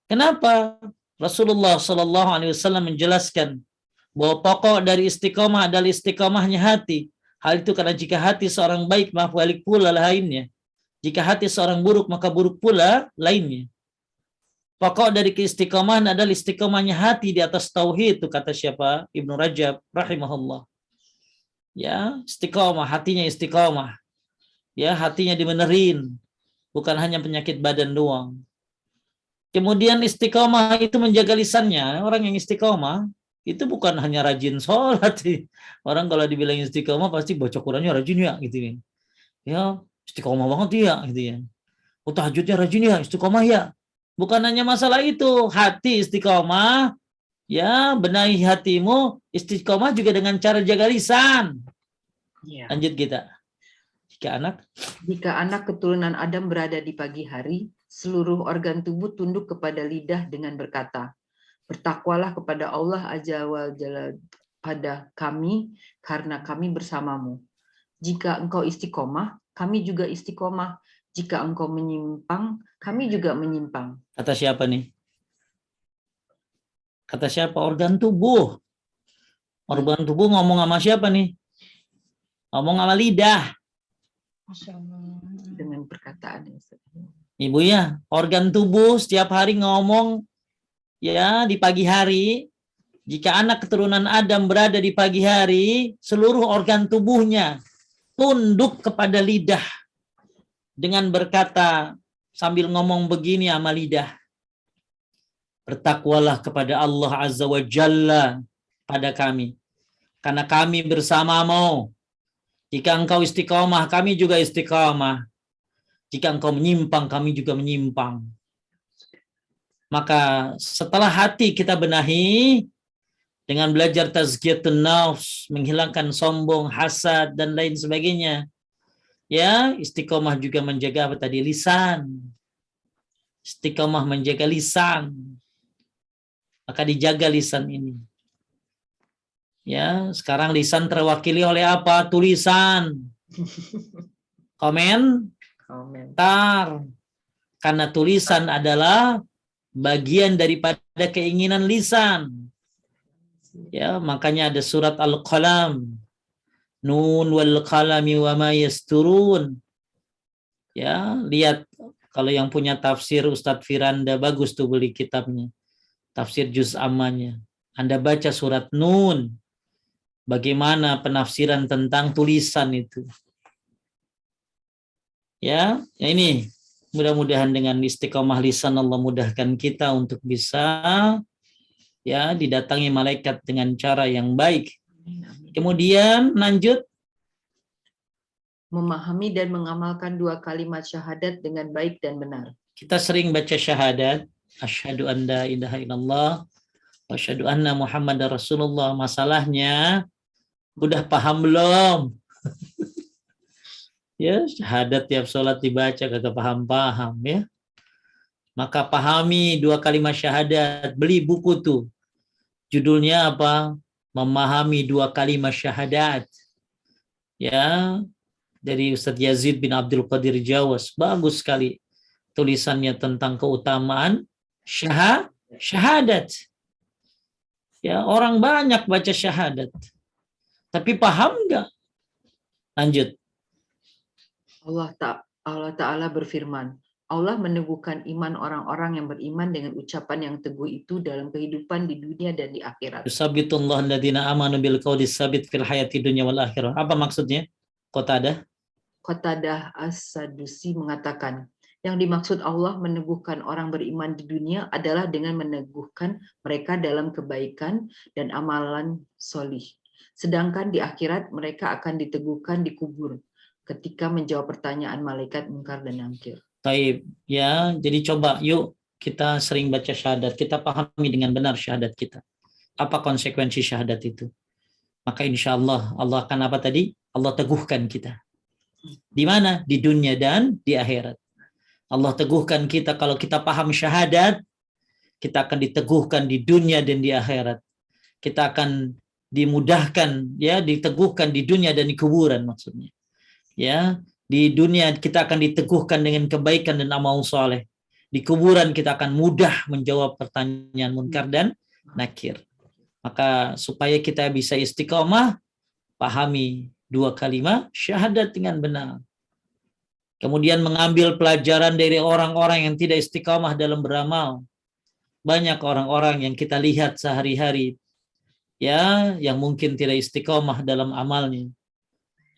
Kenapa? Rasulullah Shallallahu Alaihi Wasallam menjelaskan bahwa pokok dari istiqomah adalah istiqomahnya hati. Hal itu karena jika hati seorang baik, maka balik pula lainnya. Jika hati seorang buruk, maka buruk pula lainnya. Pokok dari keistiqomahan adalah istiqomahnya hati di atas tauhid, itu kata siapa? Ibnu Rajab rahimahullah. Ya, istiqomah, hatinya istiqomah. Ya, hatinya dibenerin, bukan hanya penyakit badan doang. Kemudian istiqomah itu menjaga lisannya. Orang yang istiqomah itu bukan hanya rajin sholat. Orang kalau dibilang istiqomah pasti baca Qurannya rajin ya gitu kan. Ya, istiqomah banget ya gitu ya. Oh, tahajudnya rajin ya, istiqomah ya. Bukan hanya masalah itu, hati istiqomah. Ya, benahi hatimu, istiqomah juga dengan cara jaga lisan. Ya. Lanjut kita. Jika anak keturunan Adam berada di pagi hari, seluruh organ tubuh tunduk kepada lidah dengan berkata, bertakwalah kepada Allah Azza wa Jalla pada kami, karena kami bersamamu. Jika engkau istiqomah, kami juga istiqomah. Jika engkau menyimpang, kami juga menyimpang. Kata siapa nih? Kata siapa? Organ tubuh. Organ tubuh ngomong sama siapa nih? Ngomong sama lidah. Dengan perkataan. Ibu ya, organ tubuh setiap hari ngomong ya di pagi hari. Jika anak keturunan Adam berada di pagi hari, seluruh organ tubuhnya tunduk kepada lidah dengan berkata sambil ngomong begini sama lidah. Bertakwalah kepada Allah Azza wa Jalla pada kami. Karena kami bersamamu. Jika engkau istiqamah, kami juga istiqamah. Jika engkau menyimpang, kami juga menyimpang. Maka setelah hati kita benahi, dengan belajar tazkiyatun nafs, menghilangkan sombong, hasad, dan lain sebagainya. Ya, istiqomah juga menjaga apa tadi? Lisan. Istiqomah menjaga lisan. Maka dijaga lisan ini. Ya, sekarang lisan terwakili oleh apa? Tulisan. Komentar. Karena tulisan adalah bagian daripada keinginan lisan. Ya, makanya ada surat Al-Qalam. Nun wal qalami wa ma yasturun. Ya, lihat kalau yang punya tafsir Ustadz Firanda, bagus tuh beli kitabnya. Tafsir juz ammanya. Anda baca surat Nun. Bagaimana penafsiran tentang tulisan itu. Ya, ini mudah-mudahan dengan istiqomah lisan Allah mudahkan kita untuk bisa ya didatangi malaikat dengan cara yang baik. Kemudian lanjut, memahami dan mengamalkan 2 kalimat syahadat dengan baik dan benar. kita sering baca syahadat, asyhadu an la ilaha illallah wa asyhadu anna Muhammadar Rasulullah. Masalahnya udah paham belum? Ya, syahadat tiap sholat dibaca kagak paham-paham ya. Maka pahami 2 kalimat syahadat, beli buku tuh. Judulnya apa? Memahami 2 kalimat syahadat. Ya, dari Ustadz Yazid bin Abdul Qadir Jawas. Bagus sekali tulisannya tentang keutamaan syahadat. Ya, orang banyak baca syahadat. Tapi paham enggak? Lanjut. Allah Ta'ala berfirman, Allah meneguhkan iman orang-orang yang beriman dengan ucapan yang teguh itu dalam kehidupan di dunia dan di akhirat. Yusabbitullahu alladziina aamanu bil qawli tsabit fil hayati dunya wal akhirah. Apa maksudnya? Qatadah As-Sadusi mengatakan, yang dimaksud Allah meneguhkan orang beriman di dunia adalah dengan meneguhkan mereka dalam kebaikan dan amalan solih. Sedangkan di akhirat mereka akan diteguhkan di kubur ketika menjawab pertanyaan malaikat munkar dan nakir. Baik, ya. Jadi coba yuk kita sering baca syahadat, kita pahami dengan benar syahadat kita. Apa konsekuensi syahadat itu? Maka insya Allah Allah akan apa tadi? Allah teguhkan kita. Di mana? Di dunia dan di akhirat. Allah teguhkan kita kalau kita paham syahadat, kita akan diteguhkan di dunia dan di akhirat. Kita akan dimudahkan, ya, diteguhkan di dunia dan di kuburan maksudnya. Ya, di dunia kita akan diteguhkan dengan kebaikan dan amal soleh. Di kuburan kita akan mudah menjawab pertanyaan munkar dan nakir. Maka supaya kita bisa istiqomah, pahami 2 kalimat syahadat dengan benar. Kemudian mengambil pelajaran dari orang-orang yang tidak istiqomah dalam beramal. Banyak orang-orang yang kita lihat sehari-hari, ya, yang mungkin tidak istiqomah dalam amalnya.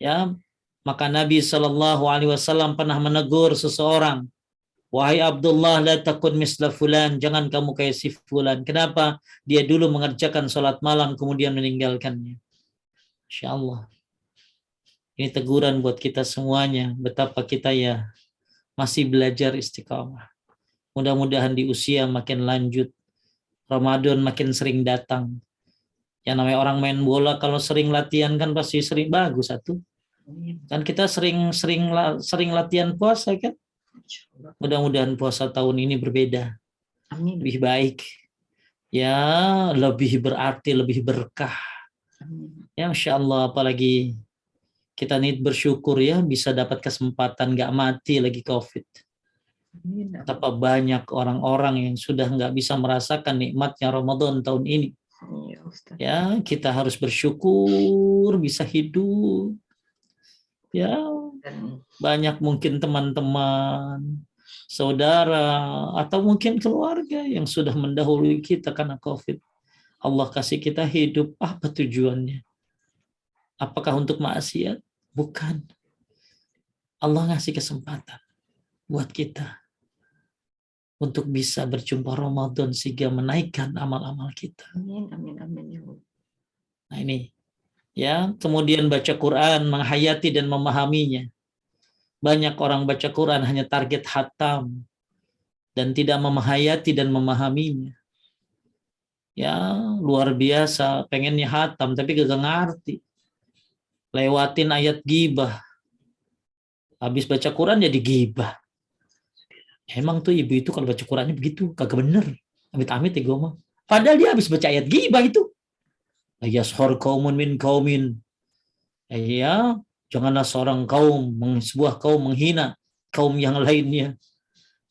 Ya, maka Nabi SAW pernah menegur seseorang, wahai Abdullah, la takun misla fulan, jangan kamu kayak si fulan. Kenapa? Dia dulu mengerjakan sholat malam kemudian meninggalkannya. Insya Allah. Ini teguran buat kita semuanya, betapa kita ya masih belajar istiqamah. Mudah-mudahan di usia makin lanjut, Ramadan makin sering datang. Yang namanya orang main bola kalau sering latihan kan pasti sering bagus satu. Dan kita sering latihan puasa kan. Mudah-mudahan puasa tahun ini berbeda. Amin. Lebih baik. Ya, lebih berarti, lebih berkah. Amin. Ya, Masya Allah, apalagi kita nih bersyukur ya bisa dapat kesempatan nggak mati lagi COVID. Betapa banyak orang-orang yang sudah nggak bisa merasakan nikmatnya Ramadan tahun ini. Ya, kita harus bersyukur bisa hidup. Ya, banyak mungkin teman-teman, saudara, atau mungkin keluarga yang sudah mendahului kita karena COVID. Allah kasih kita hidup, apa tujuannya? Apakah untuk maksiat? Bukan. Allah ngasih kesempatan buat kita. untuk bisa berjumpa Ramadan sehingga menaikkan amal-amal kita. Amin, amin, amin ya Allah. Nah ini, ya. Kemudian baca Quran, menghayati dan memahaminya. Banyak orang baca Quran hanya target khatam dan tidak menghayati dan memahaminya. Ya, luar biasa, pengennya khatam tapi gak ngerti. Lewatin ayat gibah. Habis baca Quran jadi gibah. Emang tuh ibu itu kalau baca Qurannya begitu, kagak bener. Amit-amit ya gue mah. Padahal dia habis baca ayat gibah itu. Yashor kaumun min kaumin. Ya, janganlah seorang kaum, sebuah kaum menghina kaum yang lainnya.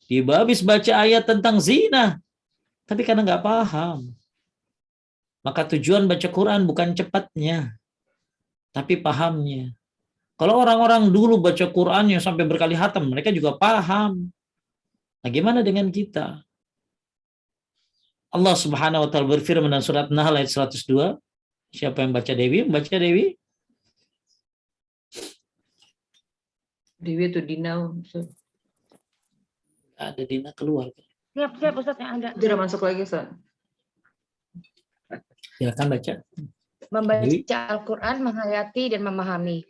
Dia habis baca ayat tentang zina, tapi karena nggak paham. Maka tujuan baca Quran bukan cepatnya, tapi pahamnya. Kalau orang-orang dulu baca Qurannya sampai berkali khatam, mereka juga paham. Nah, gimana dengan kita? Allah Subhanahu wa taala berfirman dalam surat Nahl ayat 102. Siapa yang baca Dewi? Baca Dewi. Dewi itu Dina. Ada Dina keluar. Siap Ustaz yang ada. Dia udah masuk lagi, Ustaz. Silakan baca. Membaca Dewi. Al-Quran, menghayati dan memahami.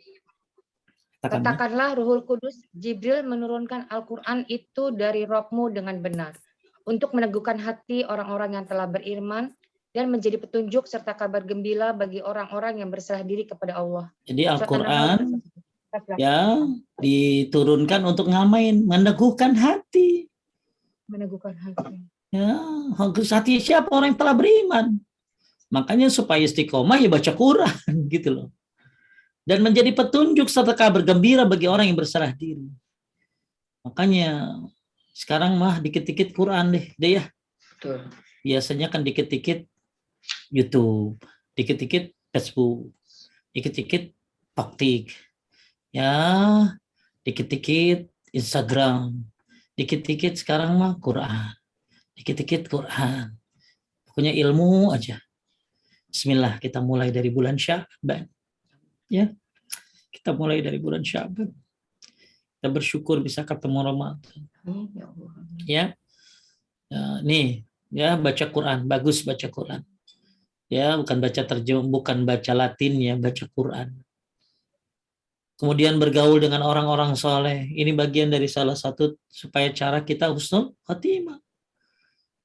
Katakanlah. Katakanlah Ruhul Kudus, Jibril menurunkan Al-Quran itu dari Rohmu dengan benar, untuk meneguhkan hati orang-orang yang telah beriman dan menjadi petunjuk serta kabar gembira bagi orang-orang yang berserah diri kepada Allah. Jadi Al-Quran ya diturunkan untuk ngamain, meneguhkan hati. Meneguhkan hati. Ya, hati siapa? Orang yang telah beriman. Makanya supaya istiqomah ya baca Quran gitu loh. Dan menjadi petunjuk serta kabar gembira bagi orang yang berserah diri. Makanya sekarang mah dikit-dikit Quran deh ya. Betul. Biasanya kan dikit-dikit YouTube, dikit-dikit Facebook, dikit-dikit TikTok, ya, dikit-dikit Instagram, dikit-dikit sekarang mah Quran, dikit-dikit Quran. Pokoknya ilmu aja. Bismillah, kita mulai dari bulan Sya'ban. Ya, kita mulai dari bulan Sya'ban. Kita bersyukur bisa ketemu Ramadan. Ya Allah. Ya, nih, ya baca Quran, bagus baca Quran. Ya, bukan baca terjemah, bukan baca Latin ya, baca Quran. Kemudian bergaul dengan orang-orang soleh. Ini bagian dari salah satu supaya cara kita husnul khatimah.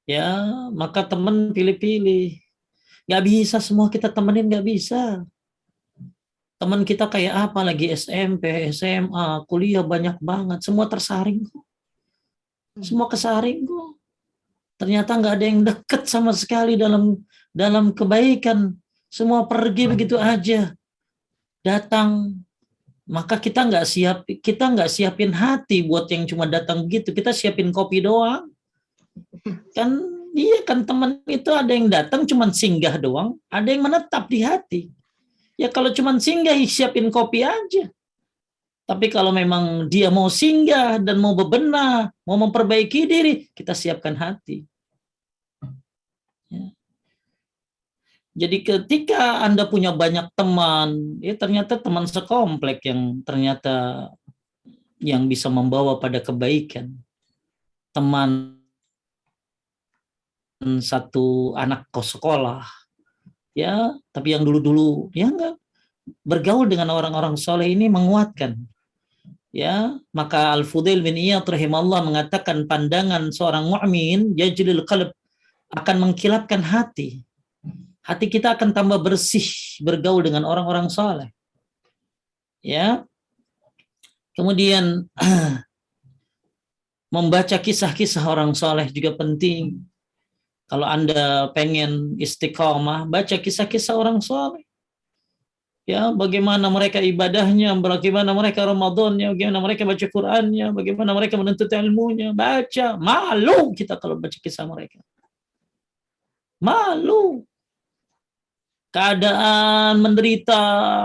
Ya, maka teman pilih-pilih. Gak bisa semua kita temenin, gak bisa. Teman kita kayak apa lagi SMP, SMA, kuliah banyak banget. Semua tersaring kok. Semua kesaring kok. Ternyata nggak ada yang deket sama sekali dalam kebaikan. Semua pergi begitu aja. Datang. Maka kita nggak siapin hati buat yang cuma datang begitu. Kita siapin kopi doang. Kan iya kan teman itu ada yang datang cuma singgah doang, ada yang menetap di hati. Ya kalau cuma singgah siapin kopi aja. Tapi kalau memang dia mau singgah dan mau bebenah, mau memperbaiki diri, kita siapkan hati. Ya. Jadi ketika Anda punya banyak teman, ya ternyata teman sekomplek yang ternyata yang bisa membawa pada kebaikan. Teman satu anak kos sekolah, ya, tapi yang dulu-dulu ya enggak bergaul dengan orang-orang soleh ini menguatkan. Ya, maka Al-Fudail bin Iyad rahimahullah mengatakan pandangan seorang mukmin yajlil qalb, akan mengkilapkan hati. Hati kita akan tambah bersih bergaul dengan orang-orang soleh. Ya. Kemudian membaca kisah-kisah orang soleh juga penting. Kalau Anda pengen istiqomah, baca kisah-kisah orang soleh. Ya, bagaimana mereka ibadahnya, bagaimana mereka Ramadannya, bagaimana mereka baca Qur'annya, bagaimana mereka menuntut ilmunya. Baca, malu kita kalau baca kisah mereka. Malu. Keadaan menderita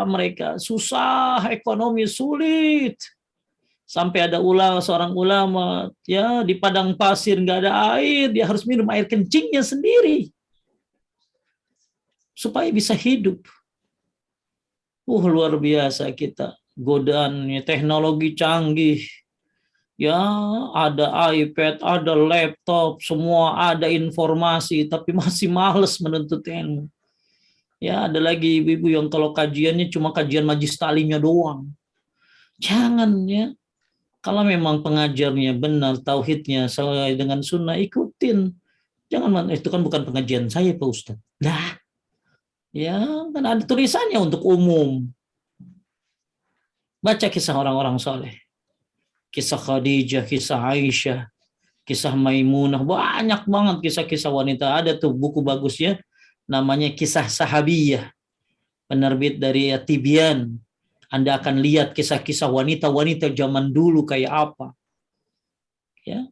mereka, susah, ekonomi sulit. Sampai ada seorang ulama, ya di padang pasir nggak ada air, dia harus minum air kencingnya sendiri supaya bisa hidup. Luar biasa kita, godaannya teknologi canggih, Ya, ada iPad, ada laptop, semua ada informasi, tapi masih males menuntut ilmu. Ya, ada lagi ibu-ibu yang kalau kajiannya cuma kajian majlis taklimnya doang. Jangan ya. Kalau memang pengajarnya benar, tauhidnya sesuai dengan sunnah, ikutin. Jangan, itu kan bukan pengajian saya Pak Ustadz. Nah, ya kan ada tulisannya untuk umum. Baca kisah orang-orang soleh. Kisah Khadijah, kisah Aisyah, kisah Maimunah. Banyak banget kisah-kisah wanita. Ada tuh buku bagusnya. Namanya Kisah Sahabiyah. Penerbit dari Tibian. Anda akan lihat kisah-kisah wanita-wanita zaman dulu kayak apa. Ya.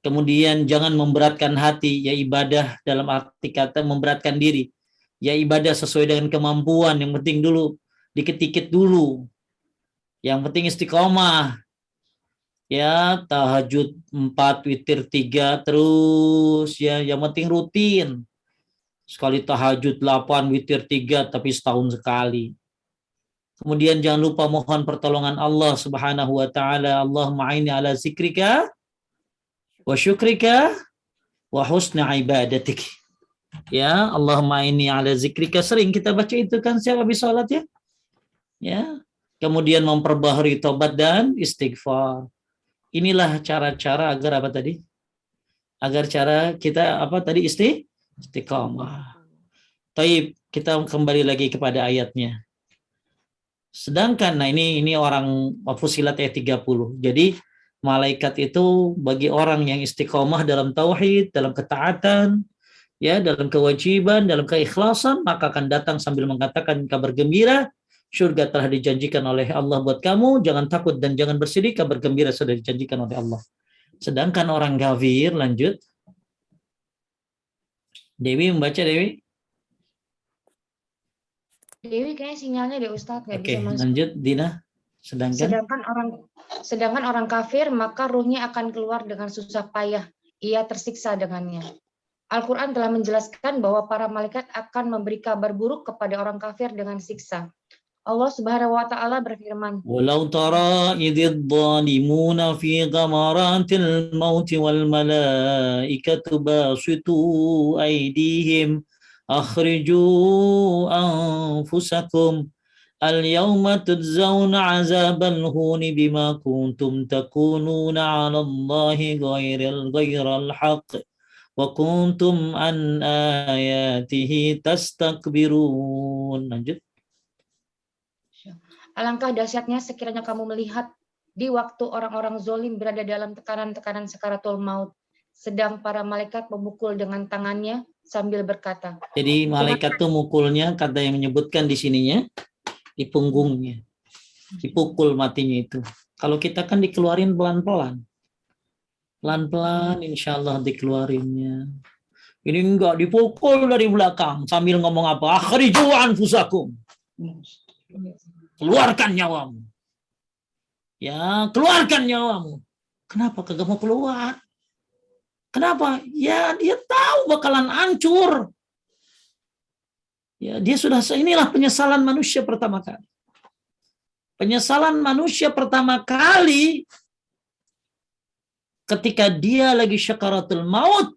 Kemudian jangan memberatkan hati, ya ibadah dalam arti kata memberatkan diri. Ya ibadah sesuai dengan kemampuan, yang penting dulu dikit-dikit dulu. Yang penting istiqomah. Ya, tahajud 4, witir 3 terus ya, yang penting rutin. Sekali tahajud 8, witir 3 tapi setahun sekali. Kemudian jangan lupa mohon pertolongan Allah Subhanahu wa taala. Allahumma aini ala zikrika wa syukrika wa husna ibadatik. Ya, Allahumma inni ala zikrika, sering kita baca itu kan siapa habis salat ya. Ya. Kemudian memperbaharui tobat dan istighfar. Inilah cara-cara agar apa tadi? Agar cara kita apa tadi istiqomah. Taib, kita kembali lagi kepada ayatnya. Sedangkan nah ini orang Fussilat ayat 30. Jadi malaikat itu bagi orang yang istiqomah dalam tauhid, dalam ketaatan, ya, dalam kewajiban, dalam keikhlasan, maka akan datang sambil mengatakan kabar gembira, surga telah dijanjikan oleh Allah buat kamu, jangan takut dan jangan bersedih, kabar gembira sudah dijanjikan oleh Allah. Sedangkan orang kafir, lanjut. Dewi membaca, Dewi. Dewi kayaknya sinyalnya deh Ustadz nggak Oke, bisa masuk. lanjut Dina. Sedangkan orang kafir maka ruhnya akan keluar dengan susah payah, ia tersiksa dengannya. Al-Quran telah menjelaskan bahwa para malaikat akan memberi kabar buruk kepada orang kafir dengan siksa. Allah Subhanahu wa taala berfirman, Walau tara idh dhalimuna fi ghamaratil maut wal malaikatu basitu aydihim akhriju anfusakum al-yawma tujzauna 'azabal huni bima kuntum takununa 'ala Allahi ghairal haqq wa kuntum an ayatihi tastakbirun. Lanjut. alangkah dahsyatnya sekiranya kamu melihat di waktu orang-orang zolim berada dalam tekanan-tekanan sakaratul maut, sedang para malaikat memukul dengan tangannya sambil berkata. Jadi malaikat tuh mukulnya, kata yang menyebutkan di sininya, di punggungnya. Dipukul matinya itu. Kalau kita kan dikeluarin pelan-pelan. Pelan-pelan insya Allah dikeluarinnya. Ini enggak, dipukul dari belakang sambil ngomong apa? Akhriju anfusakum. Keluarkan nyawamu. Ya, keluarkan nyawamu. Kenapa kagak mau keluar? Kenapa? Ya, dia tahu bakalan hancur. Ya, dia sudah, inilah penyesalan manusia pertama kali. Penyesalan manusia pertama kali ketika dia lagi syakaratul maut.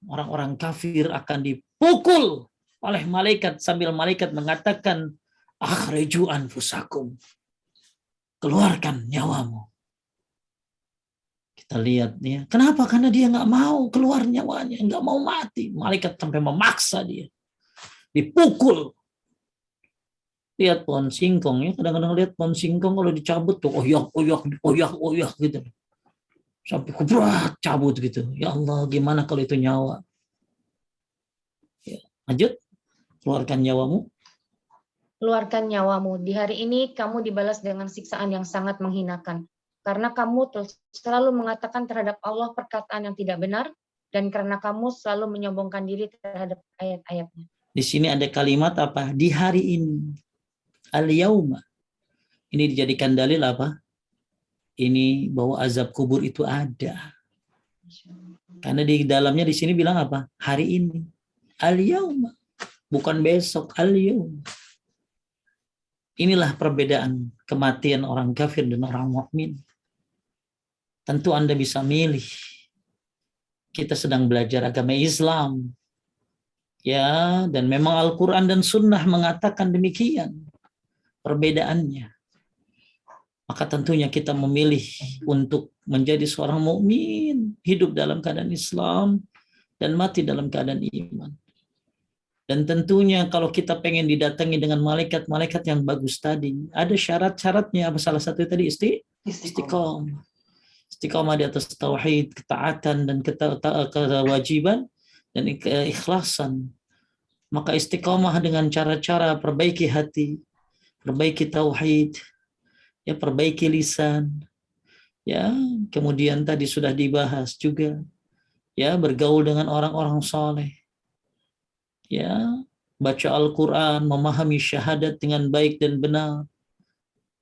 Orang-orang kafir akan dipukul oleh malaikat sambil malaikat mengatakan, akhriju anfusakum. Keluarkan nyawamu. Kita lihat ya. Kenapa? Karena dia nggak mau keluar nyawanya, nggak mau mati. Malaikat sampai memaksa dia. Dipukul. Lihat pohon singkong ya. Kadang-kadang lihat pohon singkong kalau dicabut tuh oyak gitu. Sampai kubrat cabut gitu. Ya Allah, gimana kalau itu nyawa? Ya, lanjut. Keluarkan nyawamu. Keluarkan nyawamu. Di hari ini kamu dibalas dengan siksaan yang sangat menghinakan. Karena kamu selalu mengatakan terhadap Allah perkataan yang tidak benar, dan karena kamu selalu menyombongkan diri terhadap ayat-ayatnya. Di sini ada kalimat apa? Di hari ini. Al-yauma. Ini dijadikan dalil apa? Ini bahwa azab kubur itu ada. Karena di dalamnya di sini bilang apa? Hari ini. Al-yauma. Bukan besok. Al-yauma. Inilah perbedaan kematian orang kafir dan orang mukmin. tentu Anda bisa milih. Kita sedang belajar agama Islam. Ya, dan memang Al-Quran dan Sunnah mengatakan demikian perbedaannya. Maka tentunya kita memilih untuk menjadi seorang mukmin, hidup dalam keadaan Islam dan mati dalam keadaan iman. Dan tentunya kalau kita pengen didatangi dengan malaikat-malaikat yang bagus tadi, ada syarat-syaratnya. Apa salah satu tadi? Istiqomah. Istiqomah di atas tauhid, ketaatan dan kewajiban dan keikhlasan. Maka istiqomah dengan cara-cara perbaiki hati, perbaiki tauhid, ya perbaiki lisan, ya kemudian tadi sudah dibahas juga, ya bergaul dengan orang-orang saleh, ya baca Al-Quran, memahami syahadat dengan baik dan benar,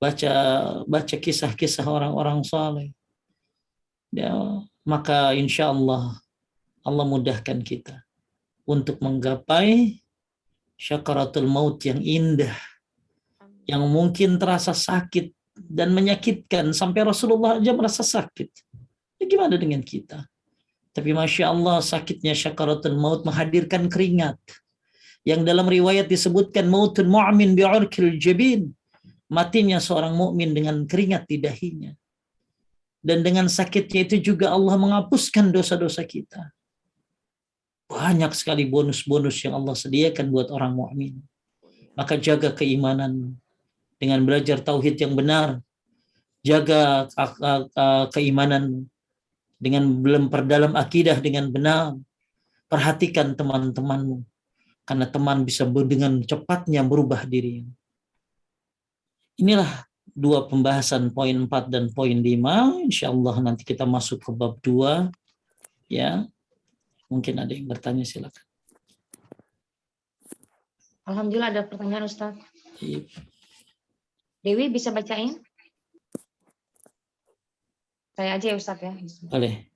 baca kisah-kisah orang-orang saleh, ya maka insya Allah mudahkan kita untuk menggapai syakaratul maut yang indah, yang mungkin terasa sakit dan menyakitkan, sampai Rasulullah aja merasa sakit. Ya, gimana dengan kita? Tapi Masya Allah, sakitnya syakaratul maut menghadirkan keringat. Yang dalam riwayat disebutkan mautun mu'min bi'urkil jabin, matinya seorang mukmin dengan keringat di dahinya. Dan dengan sakitnya itu juga Allah menghapuskan dosa-dosa kita. Banyak sekali bonus-bonus yang Allah sediakan buat orang mukmin. Maka jaga keimanan dengan belajar tauhid yang benar. Jaga keimanan dengan memperdalam akidah dengan benar. Perhatikan teman-temanmu, karena teman bisa dengan cepatnya berubah diri. Inilah dua pembahasan poin 4 dan poin 5. Insyaallah nanti kita masuk ke bab 2. Ya. Mungkin ada yang bertanya, silakan. Alhamdulillah ada pertanyaan Ustaz. Iya. Dewi bisa bacain? Saya aja ya Ustaz ya. Boleh.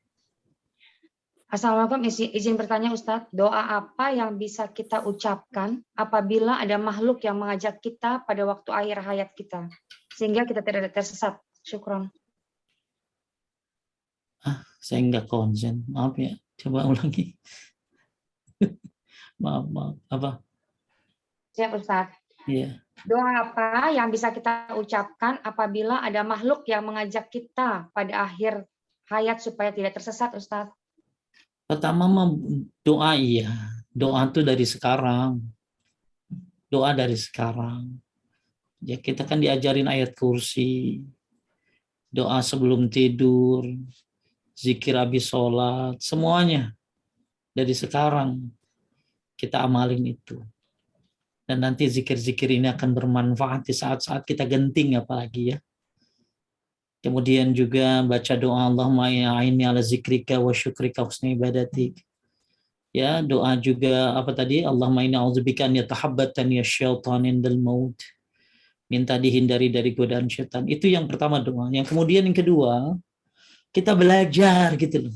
Assalamualaikum, izin bertanya Ustaz. Doa apa yang bisa kita ucapkan apabila ada makhluk yang mengajak kita pada waktu akhir hayat kita, sehingga kita tidak tersesat? Syukron. Saya nggak konsen. Maaf ya. Coba ulangi. maaf. Apa? Siap Ustaz. Iya. Doa apa yang bisa kita ucapkan apabila ada makhluk yang mengajak kita pada akhir hayat supaya tidak tersesat Ustaz? Pertama doa, iya. Doa itu dari sekarang. Doa dari sekarang. Ya kita kan diajarin ayat kursi. Doa sebelum tidur. Zikir habis sholat. Semuanya. Dari sekarang. Kita amalin itu. Dan nanti zikir-zikir ini akan bermanfaat di saat-saat kita genting apalagi ya. Kemudian juga baca doa Allahumma a'inni ala zikrika wa syukrika husni ibadatik. Ya, doa juga apa tadi? Allahumma inni a'udzubika an yatahabbatani asy-syaitan indal maut. Minta dihindari dari godaan syaitan. Itu yang pertama doa. Yang kemudian yang kedua, kita belajar gitu loh.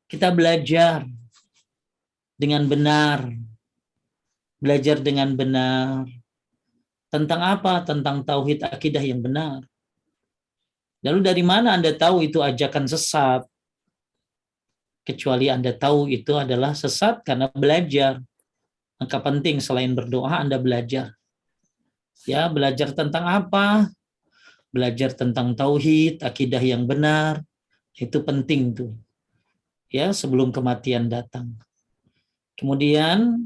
Kita belajar dengan benar. Belajar dengan benar. Tentang apa? Tentang tauhid akidah yang benar. Lalu dari mana Anda tahu itu ajakan sesat? Kecuali Anda tahu itu adalah sesat karena belajar. Maka penting selain berdoa Anda belajar. Ya, belajar tentang apa? Belajar tentang tauhid, akidah yang benar. Itu penting tuh. Ya, sebelum kematian datang. Kemudian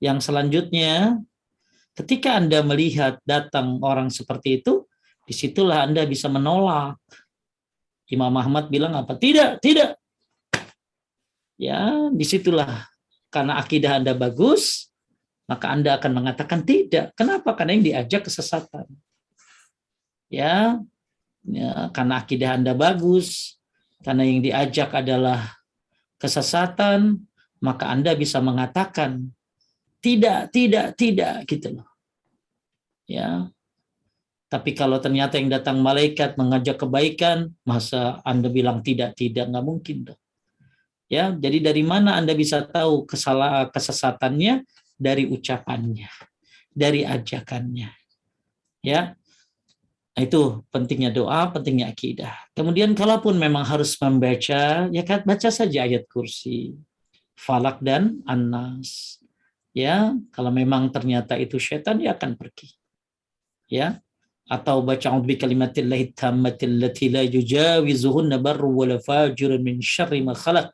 yang selanjutnya, ketika Anda melihat datang orang seperti itu, disitulah Anda bisa menolak. Imam Ahmad bilang apa? Tidak. Ya, disitulah karena akidah Anda bagus, maka Anda akan mengatakan tidak. Kenapa? Karena yang diajak kesesatan. Ya, karena akidah Anda bagus, karena yang diajak adalah kesesatan, maka Anda bisa mengatakan tidak gitu loh. Ya. Tapi kalau ternyata yang datang malaikat mengajak kebaikan, masa Anda bilang tidak, nggak mungkin dong. Ya, jadi dari mana Anda bisa tahu kesesatannya? Dari ucapannya, dari ajakannya. Ya. Nah, itu pentingnya doa, pentingnya akidah. Kemudian kalaupun memang harus membaca, ya kan baca saja ayat kursi, Falak dan An-Nas. Ya, kalau memang ternyata itu setan, dia akan pergi. Ya, atau baca a'udzu bikalimatillahi tammatil lati la yujawizuhunna barru wala fajirun min syarri ma khalaq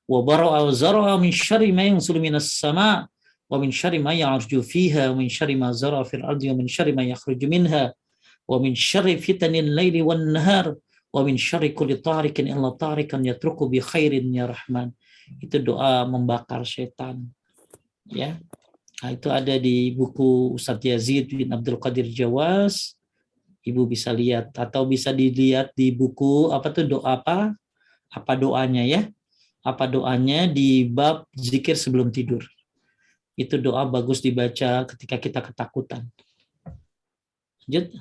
wa bara'a wa zara'a min syarri ma yanzulu minas sama' wa min syarri ma ya'ruju fiha wa min syarri ma zara'a fil ardi wa min syarri ma yakhruju minha wa min syarri fitanil laili wan nahar wa min syarri kulli tarikin illa tarikan yatruku bi khairin ya rahman. Itu doa membakar setan, ya. Nah, itu ada di buku Ustadz Yazid bin Abdul Qadir Jawas. Ibu bisa lihat atau bisa dilihat di buku apa tuh doa apa doanya ya, apa doanya di bab zikir sebelum tidur. Itu doa bagus dibaca ketika kita ketakutan. Lanjut.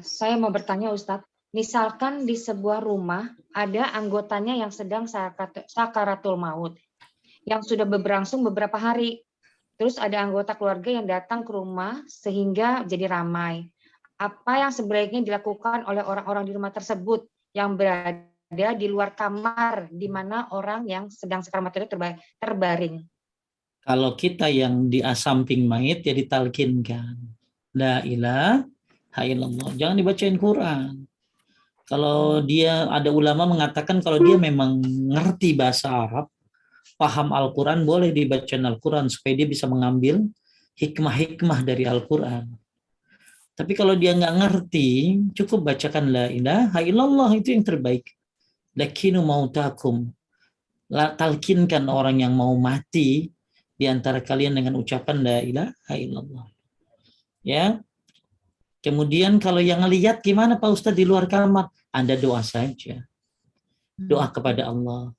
Saya mau bertanya Ustadz, misalkan di sebuah rumah ada anggotanya yang sedang sakaratul maut, yang sudah berlangsung beberapa hari. Terus ada anggota keluarga yang datang ke rumah sehingga jadi ramai. Apa yang sebaiknya dilakukan oleh orang-orang di rumah tersebut yang berada di luar kamar di mana orang yang sedang sakaratul maut terbaring? Kalau kita yang di samping mayit ya ditalkinkan. La ilaha illallah. Jangan dibacain Quran. Kalau dia ada ulama mengatakan kalau dia memang ngerti bahasa Arab, paham Al-Quran, boleh dibacain Al-Quran supaya dia bisa mengambil hikmah-hikmah dari Al-Quran. Tapi kalau dia nggak ngerti, cukup bacakan la ilaha illallah, itu yang terbaik. Lakinu mautakum. Talkinkan orang yang mau mati di antara kalian dengan ucapan la ilaha illallah. Ya. Kemudian kalau yang lihat gimana Pak Ustadz di luar kamar? Anda doa saja. Doa kepada Allah.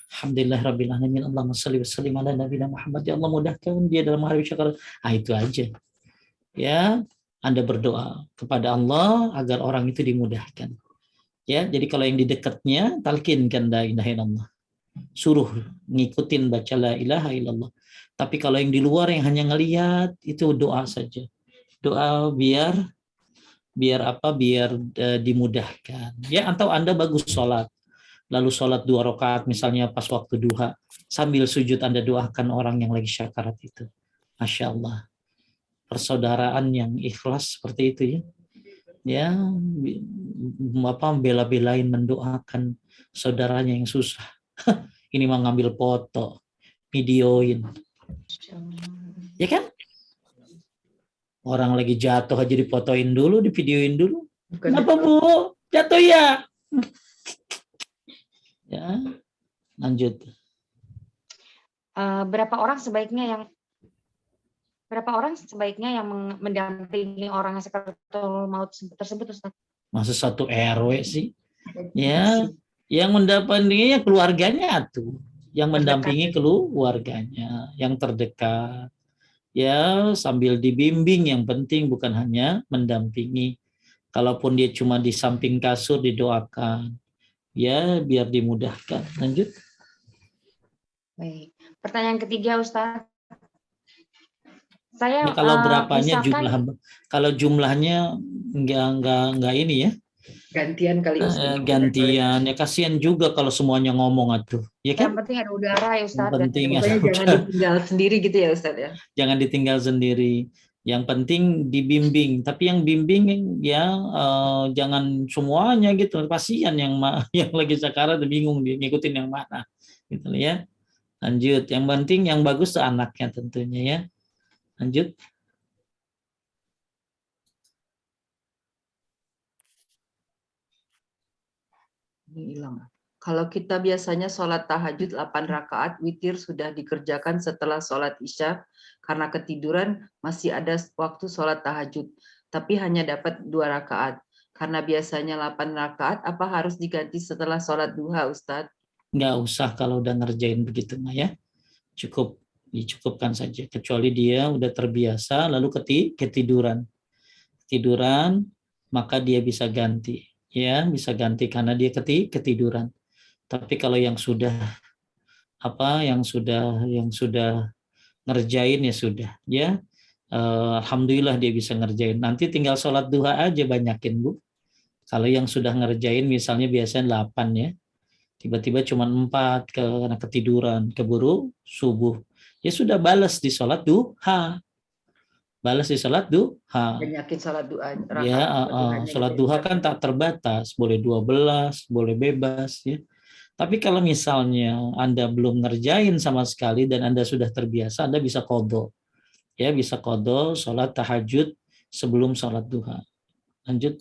Alhamdulillah rabbil alamin, Allahumma shalli wa sallim ala nabiyina Muhammad. Ya Allah, mudahkan dia dalam hari syakar. Itu aja. Ya, Anda berdoa kepada Allah agar orang itu dimudahkan. Ya, jadi kalau yang di dekatnya talkinkan la ilaha illallah. Suruh ngikutin baca la ilaha illallah. Tapi kalau yang di luar yang hanya ngelihat, itu doa saja. Doa biar dimudahkan. Ya, atau Anda bagus sholat. Lalu sholat 2 rakaat misalnya pas waktu duha, sambil sujud Anda doakan orang yang lagi syakarat itu. Masya Allah. Persaudaraan yang ikhlas seperti itu ya. Ya, bela-belain mendoakan saudaranya yang susah. Ini mah ngambil foto, videoin. Ya kan? Orang lagi jatuh aja difotoin dulu, divideoin dulu. Kenapa Bu? Jatuh ya? Ya, lanjut. Berapa orang sebaiknya yang mendampingi orang yang sakaratul maut tersebut, Ustaz? Masa satu RW sih? Ya, yang mendampinginya keluarganya tuh, yang mendampingi keluarganya, yang terdekat. Ya, sambil dibimbing, yang penting bukan hanya mendampingi. Kalaupun dia cuma di samping kasur didoakan. Ya, biar dimudahkan. Lanjut. Baik. Pertanyaan ketiga, Ustaz. Ya, Saya kalau berapanya misalkan, kalau jumlahnya enggak ini ya. Gantian kali Ustaz. Gantian ya, kasihan juga kalau semuanya ngomong atuh. Ya yang kan? penting ada udara ya Ustaz. Yang penting Pokoknya jangan ditinggal sendiri gitu ya Ustaz ya. Jangan ditinggal sendiri. Yang penting dibimbing. Tapi yang bimbing ya jangan semuanya gitu. Kasihan yang lagi sakarat bingung dia ngikutin yang mana. Gitu ya. Lanjut. Yang penting yang bagus tuh anaknya tentunya ya. Lanjut. Ini hilang. Kalau kita biasanya sholat tahajud 8 rakaat, witir sudah dikerjakan setelah sholat isya, karena ketiduran masih ada waktu sholat tahajud, tapi hanya dapat 2 rakaat. Karena biasanya 8 rakaat, apa harus diganti setelah sholat duha, Ustadz? Nggak usah kalau udah ngerjain begitu mah ya. Dicukupkan saja. Kecuali dia udah terbiasa, lalu ketiduran, maka dia bisa ganti. Ya, bisa ganti karena dia ketiduran. Tapi kalau yang sudah ngerjain ya sudah, ya Alhamdulillah dia bisa ngerjain. Nanti tinggal sholat duha aja banyakin, Bu. Kalau yang sudah ngerjain misalnya biasanya 8 ya, tiba-tiba cuma 4 karena ketiduran, keburu subuh. Ya sudah balas di sholat duha. Balas di sholat duha. Banyakin sholat doa. Ya, sholat duha kan tak terbatas, boleh 12, boleh bebas ya. Tapi kalau misalnya Anda belum ngerjain sama sekali dan Anda sudah terbiasa, Anda bisa qadha. Ya, bisa qadha sholat tahajud sebelum sholat duha. Lanjut.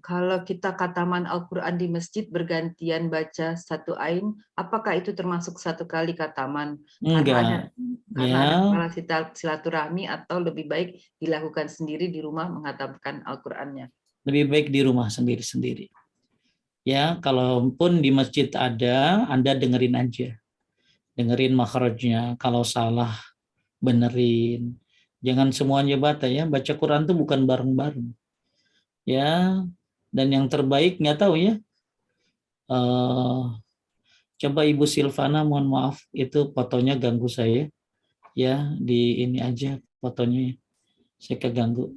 Kalau kita khataman Al-Quran di masjid bergantian baca satu ain, apakah itu termasuk satu kali khataman? Enggak. Karena ada Ya, kepala silaturahmi atau lebih baik dilakukan sendiri di rumah menghatamkan Al-Qurannya? lebih baik di rumah sendiri-sendiri. Ya, kalaupun di masjid ada, Anda dengerin aja. Dengerin makhrajnya. Kalau salah, benerin. Jangan semuanya baca ya. Baca Quran itu bukan bareng-bareng. Ya, dan yang terbaik nggak tahu ya. Coba Ibu Silvana, mohon maaf, itu fotonya ganggu saya. Ya, di ini aja fotonya. Saya keganggu.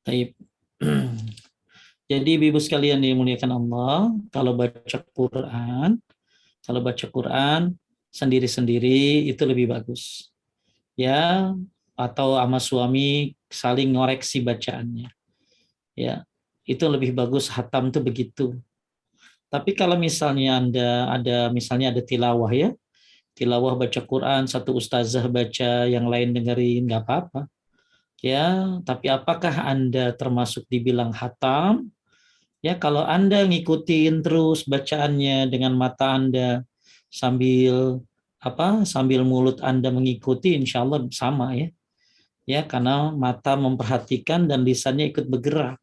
Taib. Jadi Ibu sekalian dimuliakan Allah, kalau baca Quran sendiri-sendiri itu lebih bagus. Ya, atau sama suami saling ngoreksi bacaannya. Ya, itu lebih bagus, hatam itu begitu. Tapi kalau misalnya misalnya ada tilawah ya, tilawah baca Quran, satu ustazah baca, yang lain dengerin, nggak apa-apa. Ya, tapi apakah Anda termasuk dibilang hatam? Ya, kalau Anda ngikutin terus bacaannya dengan mata Anda sambil sambil mulut Anda mengikuti, insya Allah sama ya. Ya, karena mata memperhatikan dan lisannya ikut bergerak.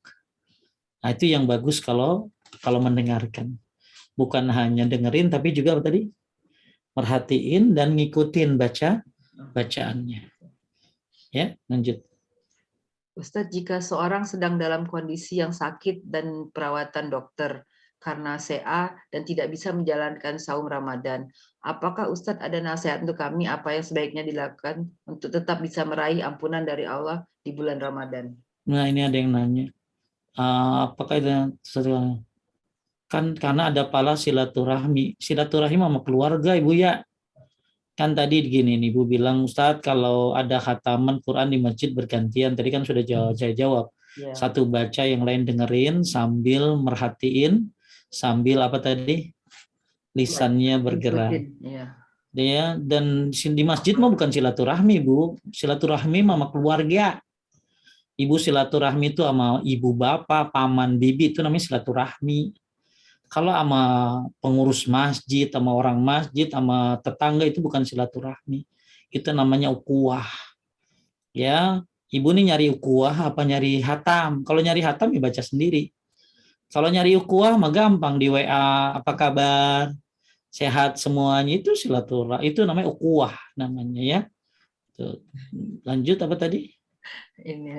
Nah, itu yang bagus kalau mendengarkan. Bukan hanya dengerin tapi juga tadi merhatiin dan ngikutin bacaannya. Ya, lanjut. Ustadz, jika seorang sedang dalam kondisi yang sakit dan perawatan dokter karena CA dan tidak bisa menjalankan saum Ramadan, apakah Ustadz ada nasihat untuk kami apa yang sebaiknya dilakukan untuk tetap bisa meraih ampunan dari Allah di bulan Ramadan? Nah, ini ada yang nanya. Apakah itu sesuatu? Kan karena ada pala silaturahmi sama keluarga, Ibu ya. Kan tadi gini nih, Ibu bilang, Ustadz kalau ada khataman Quran di masjid bergantian, tadi kan sudah saya jawab. Ya. Satu baca, yang lain dengerin sambil merhatiin, sambil apa tadi? Lisannya bergerak. Ya, dan di masjid mah bukan silaturahmi, Bu. Silaturahmi sama keluarga. Ibu silaturahmi itu sama ibu bapak, paman, bibi, itu namanya silaturahmi. Kalau sama pengurus masjid, sama orang masjid, sama tetangga itu bukan silaturahmi. Itu namanya ukhuwah. Ya, ibu nih nyari ukhuwah apa nyari hatam? Kalau nyari hatam ya baca sendiri. Kalau nyari ukhuwah mah gampang di WA, apa kabar? Sehat semuanya, itu silaturahmi. Itu namanya ukhuwah namanya ya. Tuh. Lanjut apa tadi? Ini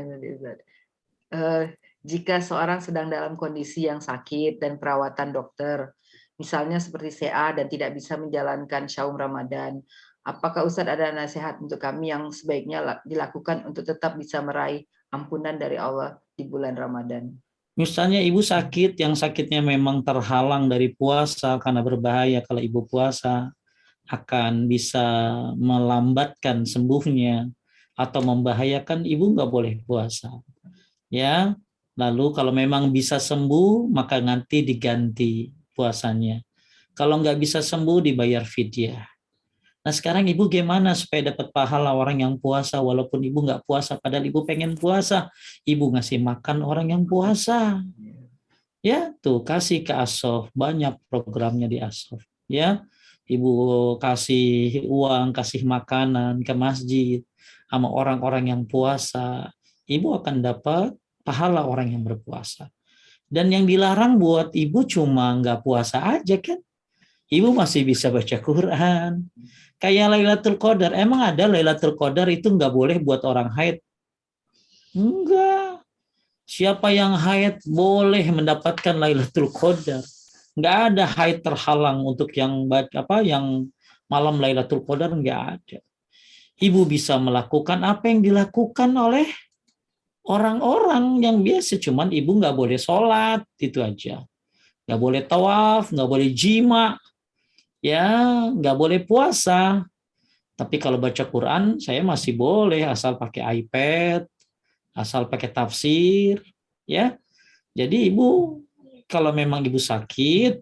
jika seorang sedang dalam kondisi yang sakit dan perawatan dokter, misalnya seperti CA dan tidak bisa menjalankan saum Ramadan, apakah Ustadz ada nasihat untuk kami yang sebaiknya dilakukan untuk tetap bisa meraih ampunan dari Allah di bulan Ramadan? Misalnya ibu sakit, yang sakitnya memang terhalang dari puasa karena berbahaya kalau ibu puasa, akan bisa melambatkan sembuhnya atau membahayakan, ibu nggak boleh puasa. Ya, lalu kalau memang bisa sembuh maka nanti diganti puasanya. Kalau nggak bisa sembuh dibayar fidyah. Nah sekarang ibu gimana supaya dapat pahala orang yang puasa walaupun ibu nggak puasa padahal ibu pengen puasa, ibu ngasih makan orang yang puasa. Ya tuh kasih ke Asof, banyak programnya di Asof. Ya, ibu kasih uang, kasih makanan ke masjid sama orang-orang yang puasa, ibu akan dapat pahala orang yang berpuasa. Dan yang dilarang buat ibu cuma nggak puasa aja kan, ibu masih bisa baca Quran. Kayak Lailatul Qadar, emang ada Lailatul Qadar itu nggak boleh buat orang haid? Enggak. Siapa yang haid boleh mendapatkan Lailatul Qadar. Nggak ada haid terhalang untuk yang malam Lailatul Qadar, nggak ada. Ibu bisa melakukan apa yang dilakukan oleh orang-orang yang biasa, cuman ibu nggak boleh sholat, itu aja. Nggak boleh tawaf, nggak boleh jima, ya nggak boleh puasa. Tapi kalau baca Quran, saya masih boleh asal pakai iPad, asal pakai tafsir, ya. Jadi ibu, kalau memang ibu sakit,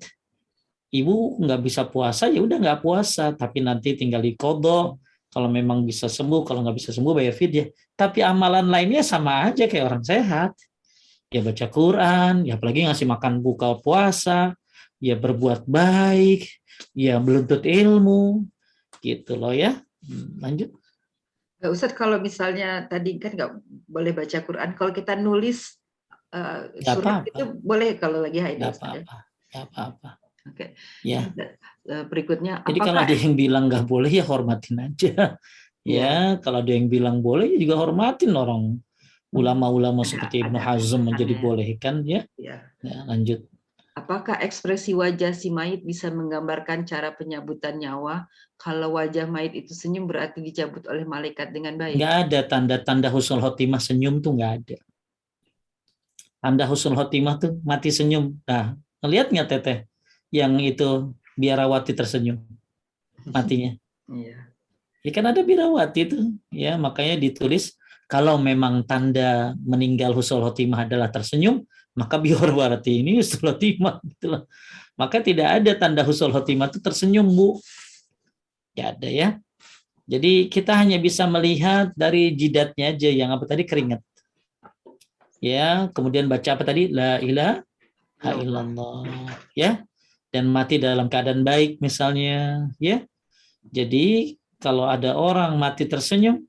ibu nggak bisa puasa, ya udah nggak puasa. Tapi nanti tinggal diqodho. Kalau memang bisa sembuh, kalau nggak bisa sembuh bayar fidyah. Tapi amalan lainnya sama aja kayak orang sehat. Ya baca Quran, ya apalagi ngasih makan buka puasa, ya berbuat baik, ya menuntut ilmu, gitu loh ya. Lanjut. Ustadz, kalau misalnya tadi kan nggak boleh baca Quran, kalau kita nulis Nggak surat apa-apa. itu boleh kalau lagi haid, Nggak Ustadz, ya? apa-apa. Nggak apa-apa. Oke. Ya. Berikutnya, Jadi kalau ada yang bilang nggak boleh, ya hormatin aja. Ya, kalau ada yang bilang boleh, ya juga hormatin orang. Ulama-ulama seperti Ibnu Hazm menjadi bolehkan, ya. Ya. Ya, lanjut. Apakah ekspresi wajah si mayit bisa menggambarkan cara penyabutan nyawa? Kalau wajah mayit itu senyum berarti dicabut oleh malaikat dengan baik. Nggak ada tanda-tanda husnul khotimah senyum tuh nggak ada. Tanda husnul khotimah tuh mati senyum. Nah, ngelihat nggak Teteh? Yang itu biarawati tersenyum matinya. Iya. Ya kan ada biarawati itu. Ya, makanya ditulis kalau memang tanda meninggal husnul khotimah adalah tersenyum, maka biarawati ini husnul khotimah gitu loh. Maka tidak ada tanda husnul khotimah itu tersenyum, Bu. Ya ada ya. Jadi kita hanya bisa melihat dari jidatnya aja, yang apa tadi, keringat. Ya, kemudian baca apa tadi? La ilaha illallah. Ya. Dan mati dalam keadaan baik misalnya, ya. Jadi kalau ada orang mati tersenyum,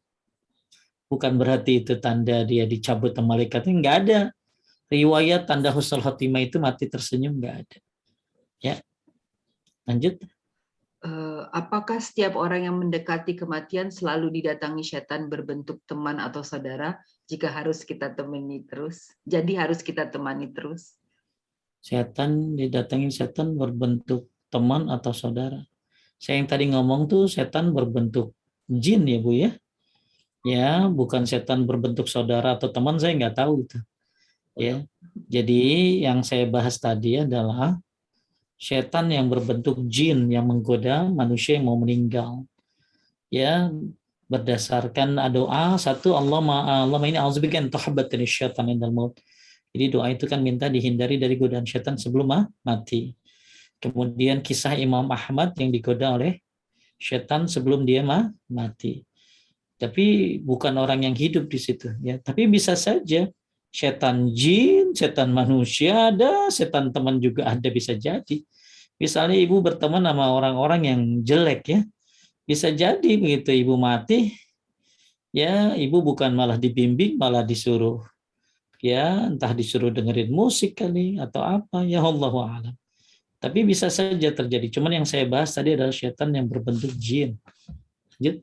bukan berarti itu tanda dia dicabut sama malaikat. Enggak ada. Riwayat tanda husnul khotimah itu mati tersenyum, enggak ada. Ya. Lanjut. Apakah setiap orang yang mendekati kematian selalu didatangi setan berbentuk teman atau saudara? Jika harus kita temani terus, jadi harus kita temani terus. Setan didatangi setan berbentuk teman atau saudara. Saya yang tadi ngomong tuh setan berbentuk jin ya Bu ya. Ya, bukan setan berbentuk saudara atau teman, saya nggak tahu itu. Ya. Jadi yang saya bahas tadi adalah setan yang berbentuk jin yang menggoda manusia yang mau meninggal. Ya, berdasarkan doa satu, Allahumma ini a'udzubika an tuhabbatani syaitan indal maut. Jadi doa itu kan minta dihindari dari godaan setan sebelum mati. Kemudian kisah Imam Ahmad yang digoda oleh setan sebelum dia mati. Tapi bukan orang yang hidup di situ ya. Tapi bisa saja setan jin, setan manusia ada, setan teman juga ada, bisa jadi. Misalnya ibu berteman sama orang-orang yang jelek ya. Bisa jadi begitu ibu mati, ya ibu bukan malah dibimbing, malah disuruh ya, entah disuruh dengerin musik kali atau apa, ya Allahu a'lam. Tapi bisa saja terjadi. Cuman yang saya bahas tadi adalah setan yang berbentuk jin. Lanjut.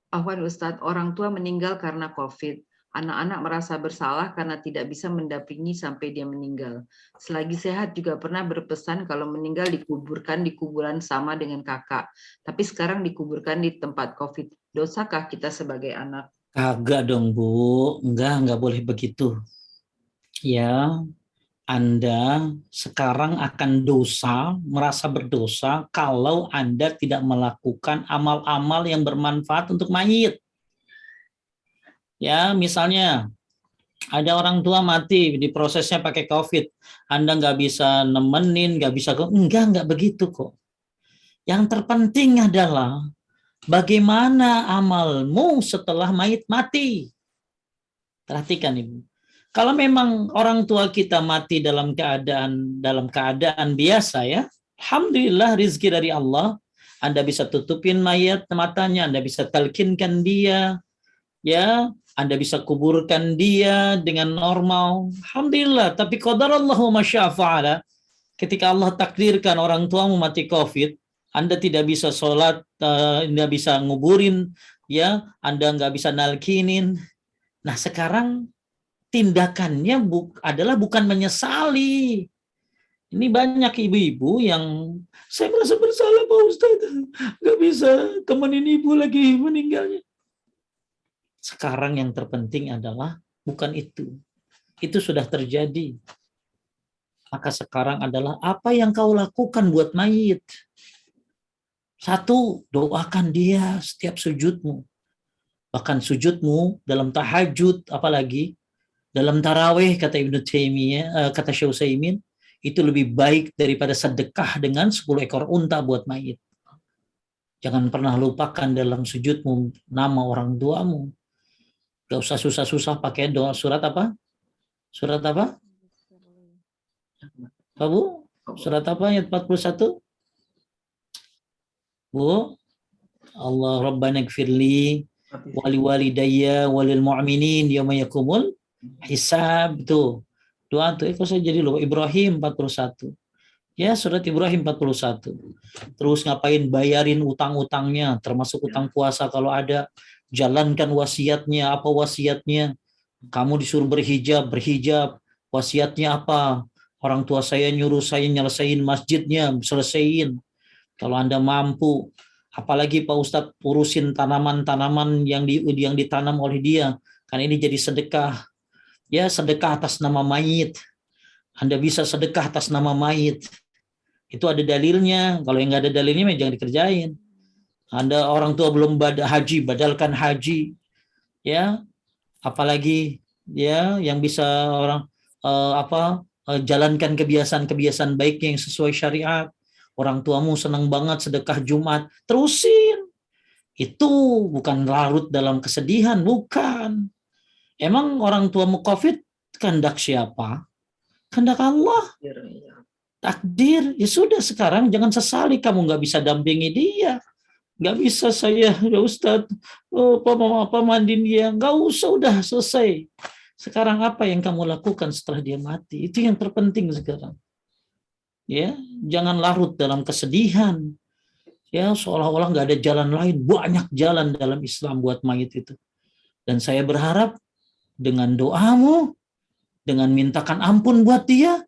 Afwan Ustadz, orang tua meninggal karena COVID. Anak-anak merasa bersalah karena tidak bisa mendampingi sampai dia meninggal. Selagi sehat juga pernah berpesan kalau meninggal dikuburkan di kuburan sama dengan kakak. Tapi sekarang dikuburkan di tempat COVID. Dosakah kita sebagai anak? Kagak dong Bu, enggak boleh begitu. Ya, Anda sekarang akan dosa, merasa berdosa kalau Anda tidak melakukan amal-amal yang bermanfaat untuk mayit. Ya, misalnya ada orang tua mati di prosesnya pakai COVID, Anda nggak bisa nemenin, nggak bisa, enggak begitu kok. Yang terpenting adalah bagaimana amalmu setelah mayit mati. Perhatikan Ibu. Kalau memang orang tua kita mati dalam keadaan biasa ya, alhamdulillah rezeki dari Allah. Anda bisa tutupin mayat matanya, Anda bisa talkinkan dia, ya, Anda bisa kuburkan dia dengan normal. Alhamdulillah, tapi qadarallahu masyafa'ala. Ketika Allah takdirkan orang tuamu mati COVID, Anda tidak bisa sholat, Anda bisa nguburin, ya, Anda nggak bisa nalkinin. Nah sekarang tindakannya adalah bukan menyesali, Ini banyak ibu-ibu yang saya merasa bersalah Pak Ustadz, nggak bisa temenin ibu lagi meninggalnya. Sekarang yang terpenting adalah bukan itu. Itu sudah terjadi. Maka sekarang adalah apa yang kau lakukan buat mayit. Satu, doakan dia setiap sujudmu. Bahkan sujudmu dalam tahajud, apalagi dalam tarawih, kata Ibnu Taimiyah, kata Syekh Utsaimin, itu lebih baik daripada sedekah dengan 10 ekor unta buat mayit. Jangan pernah lupakan dalam sujudmu nama orang tuamu. Gak usah susah-susah pakai doa surat apa? Surat apa? Pak Bu? Surat apa ayat 41? Bu? Allah Rabbana gfirli wali walidayya walil mu'minin yawma yakumul hisab. Tuh. Doa tuh, kok saya jadi lupa. Ibrahim 41. Ya, surat Ibrahim 41. Terus ngapain? Bayarin utang-utangnya, termasuk utang puasa kalau ada. Jalankan wasiatnya. Apa wasiatnya? Kamu disuruh berhijab. Wasiatnya apa? Orang tua saya nyuruh saya nyelesain masjidnya, selesaiin. Kalau Anda mampu. Apalagi Pak Ustadz urusin tanaman-tanaman yang ditanam oleh dia. Kan ini jadi sedekah. Ya, sedekah atas nama mayit. Anda bisa sedekah atas nama mayit. Itu ada dalilnya. Kalau yang nggak ada dalilnya, jangan dikerjain. Anda orang tua belum haji, badalkan haji. Ya, apalagi ya yang bisa orang jalankan kebiasaan-kebiasaan baiknya yang sesuai syariat. Orang tuamu senang banget sedekah Jumat, terusin. Itu bukan larut dalam kesedihan, bukan. Emang orang tuamu COVID kehendak siapa? Kehendak Allah. Takdir. Ya sudah, sekarang jangan sesali kamu nggak bisa dampingi dia. Nggak bisa saya, ya Ustadz, apa mandiin dia. Nggak usah, udah selesai. Sekarang apa yang kamu lakukan setelah dia mati? Itu yang terpenting sekarang. Ya, jangan larut dalam kesedihan. Ya, seolah-olah nggak ada jalan lain. Banyak jalan dalam Islam buat mayit itu. Dan saya berharap dengan doamu, dengan mintakan ampun buat dia,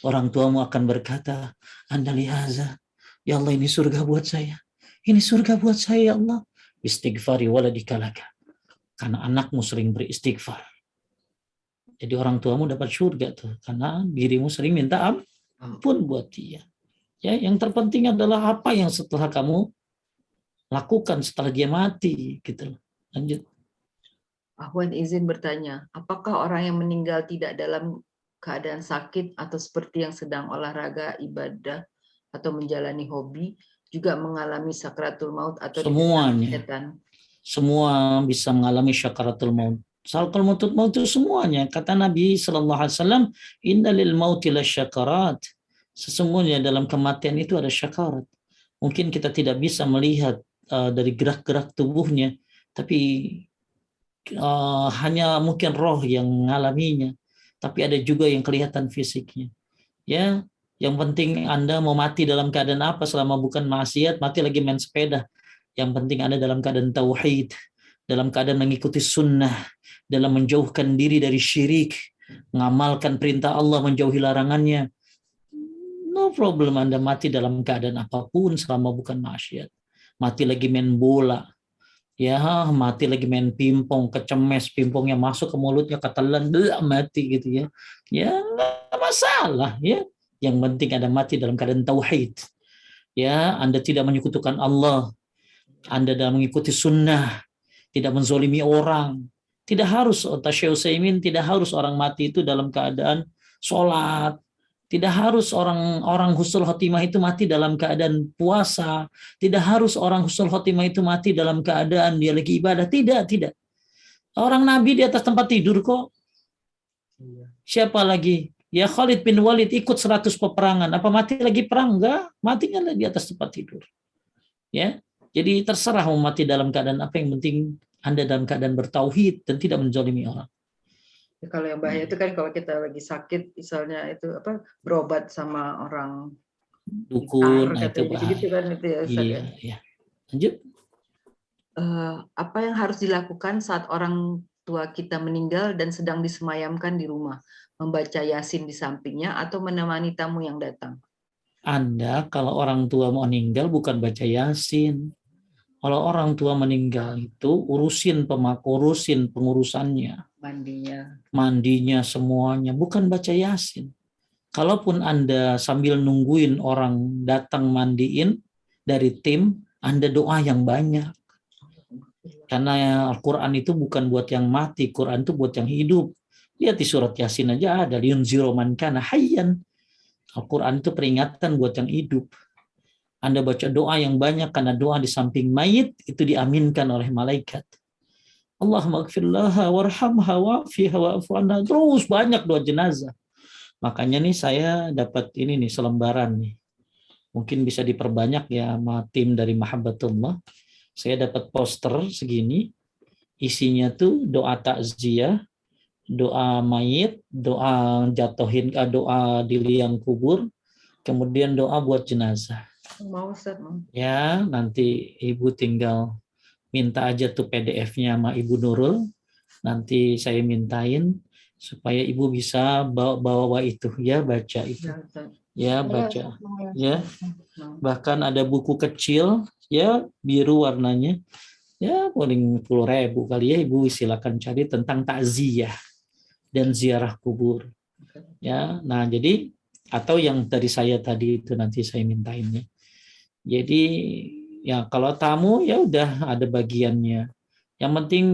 orang tuamu akan berkata, Anda lihaza, ya Allah, ini surga buat saya. Ini surga buat saya, ya Allah. Istighfari waladikalaka. Karena anakmu sering beristighfar. Jadi orang tuamu dapat surga tuh. Karena dirimu sering minta ampun buat dia. Ya, yang terpenting adalah apa yang setelah kamu lakukan setelah dia mati. Gitu. Lanjut. Ahwan izin bertanya, apakah orang yang meninggal tidak dalam keadaan sakit atau seperti yang sedang olahraga, ibadah, atau menjalani hobi, juga mengalami sakratul maut atau semuanya? Semua bisa mengalami syakaratul maut. Sakratul maut itu semuanya. Kata Nabi SAW, Inna lil mauti lasyakarat. Sesungguhnya dalam kematian itu ada syakarat. Mungkin kita tidak bisa melihat dari gerak-gerak tubuhnya, tapi hanya mungkin roh yang mengalaminya, tapi ada juga yang kelihatan fisiknya. Ya, yang penting Anda mau mati dalam keadaan apa selama bukan maksiat, mati lagi main sepeda. Yang penting Anda dalam keadaan tauhid, dalam keadaan mengikuti sunnah, dalam menjauhkan diri dari syirik, mengamalkan perintah Allah, menjauhi larangannya. No problem Anda mati dalam keadaan apapun selama bukan maksiat. Mati lagi main bola, ya mati lagi main pingpong, kecemes, pingpongnya masuk ke mulutnya, ketelan, mati gitu ya. Ya nggak masalah ya. Yang penting Anda mati dalam keadaan tauhid. Ya, Anda tidak menyekutukan Allah. Anda dalam mengikuti sunnah, tidak menzolimi orang. Tidak harus, Syekh Utsaimin, tidak harus orang mati itu dalam keadaan sholat. Tidak harus orang husnul khotimah itu mati dalam keadaan puasa. Tidak harus orang husnul khotimah itu mati dalam keadaan dia lagi ibadah. Tidak. Orang Nabi di atas tempat tidur kok. Siapa lagi? Ya Khalid bin Walid ikut 100 peperangan. Apa mati lagi perang? Enggak. Matinya di atas tempat tidur. Ya. Jadi terserah mau mati dalam keadaan apa, yang penting Anda dalam keadaan bertauhid dan tidak menzalimi orang. Ya, kalau yang bahaya itu kan kalau kita lagi sakit, misalnya itu berobat sama orang dukun, itu bahaya. Gitu kan, itu ya, Ustaz, iya. Lanjut. Apa yang harus dilakukan saat orang tua kita meninggal dan sedang disemayamkan di rumah, membaca Yasin di sampingnya atau menemani tamu yang datang. Anda kalau orang tua mau meninggal bukan baca Yasin. Kalau orang tua meninggal itu urusin pengurusannya, mandinya semuanya, bukan baca Yasin. Kalaupun Anda sambil nungguin orang datang mandiin dari tim, Anda doa yang banyak. Karena Al-Quran itu bukan buat yang mati, Quran itu buat yang hidup. Lihat di surat Yasin aja ada, liyunziru man kana hayyan. Al-Quran itu peringatan buat yang hidup. Anda baca doa yang banyak, karena doa di samping mayit itu diaminkan oleh malaikat. Allahumma gfir laha warhamha wa'afiha wa'afu anha. Terus banyak doa jenazah. Makanya nih saya dapat ini nih selembaran nih. Mungkin bisa diperbanyak ya sama tim dari Mahabbatullah. Saya dapat poster segini. Isinya tuh doa takziah, doa mayit, doa jatuhin, doa di liang kubur, kemudian doa buat jenazah. Mau Ustaz, mau. Ya, nanti Ibu tinggal minta aja tuh PDF-nya sama Ibu Nurul. Nanti saya mintain supaya Ibu bisa bawa itu ya, baca itu. Ya, baca. Ya. Bahkan ada buku kecil ya, biru warnanya. Ya, paling 10.000 kali ya, Ibu silakan cari tentang takziah dan ziarah kubur. Ya, nah jadi atau yang dari saya tadi itu nanti saya mintainnya. Jadi ya kalau tamu ya udah ada bagiannya. Yang penting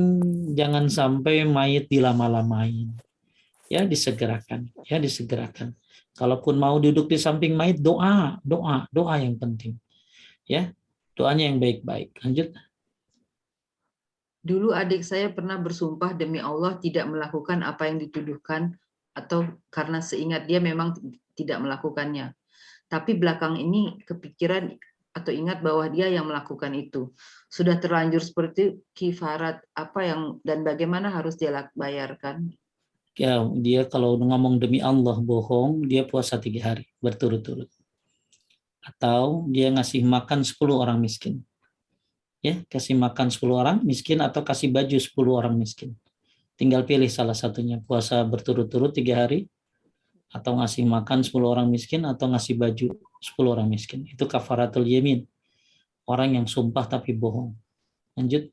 jangan sampai mayit dilama-lamain. Ya disegerakan, ya disegerakan. Kalaupun mau duduk di samping mayit, doa yang penting. Ya, doanya yang baik-baik. Lanjut. Dulu adik saya pernah bersumpah demi Allah tidak melakukan apa yang dituduhkan atau karena seingat dia memang tidak melakukannya. Tapi belakang ini kepikiran atau ingat bahwa dia yang melakukan itu. Sudah terlanjur seperti kifarat apa yang dan bagaimana harus dia bayarkan? Ya, dia kalau ngomong demi Allah bohong, dia puasa 3 hari berturut-turut. Atau dia ngasih makan 10 orang miskin. Ya, kasih makan 10 orang miskin atau kasih baju 10 orang miskin. Tinggal pilih salah satunya, puasa berturut-turut 3 hari atau ngasih makan 10 orang miskin atau ngasih baju 10 orang miskin. Itu kafaratul yamin. Orang yang sumpah tapi bohong. Lanjut.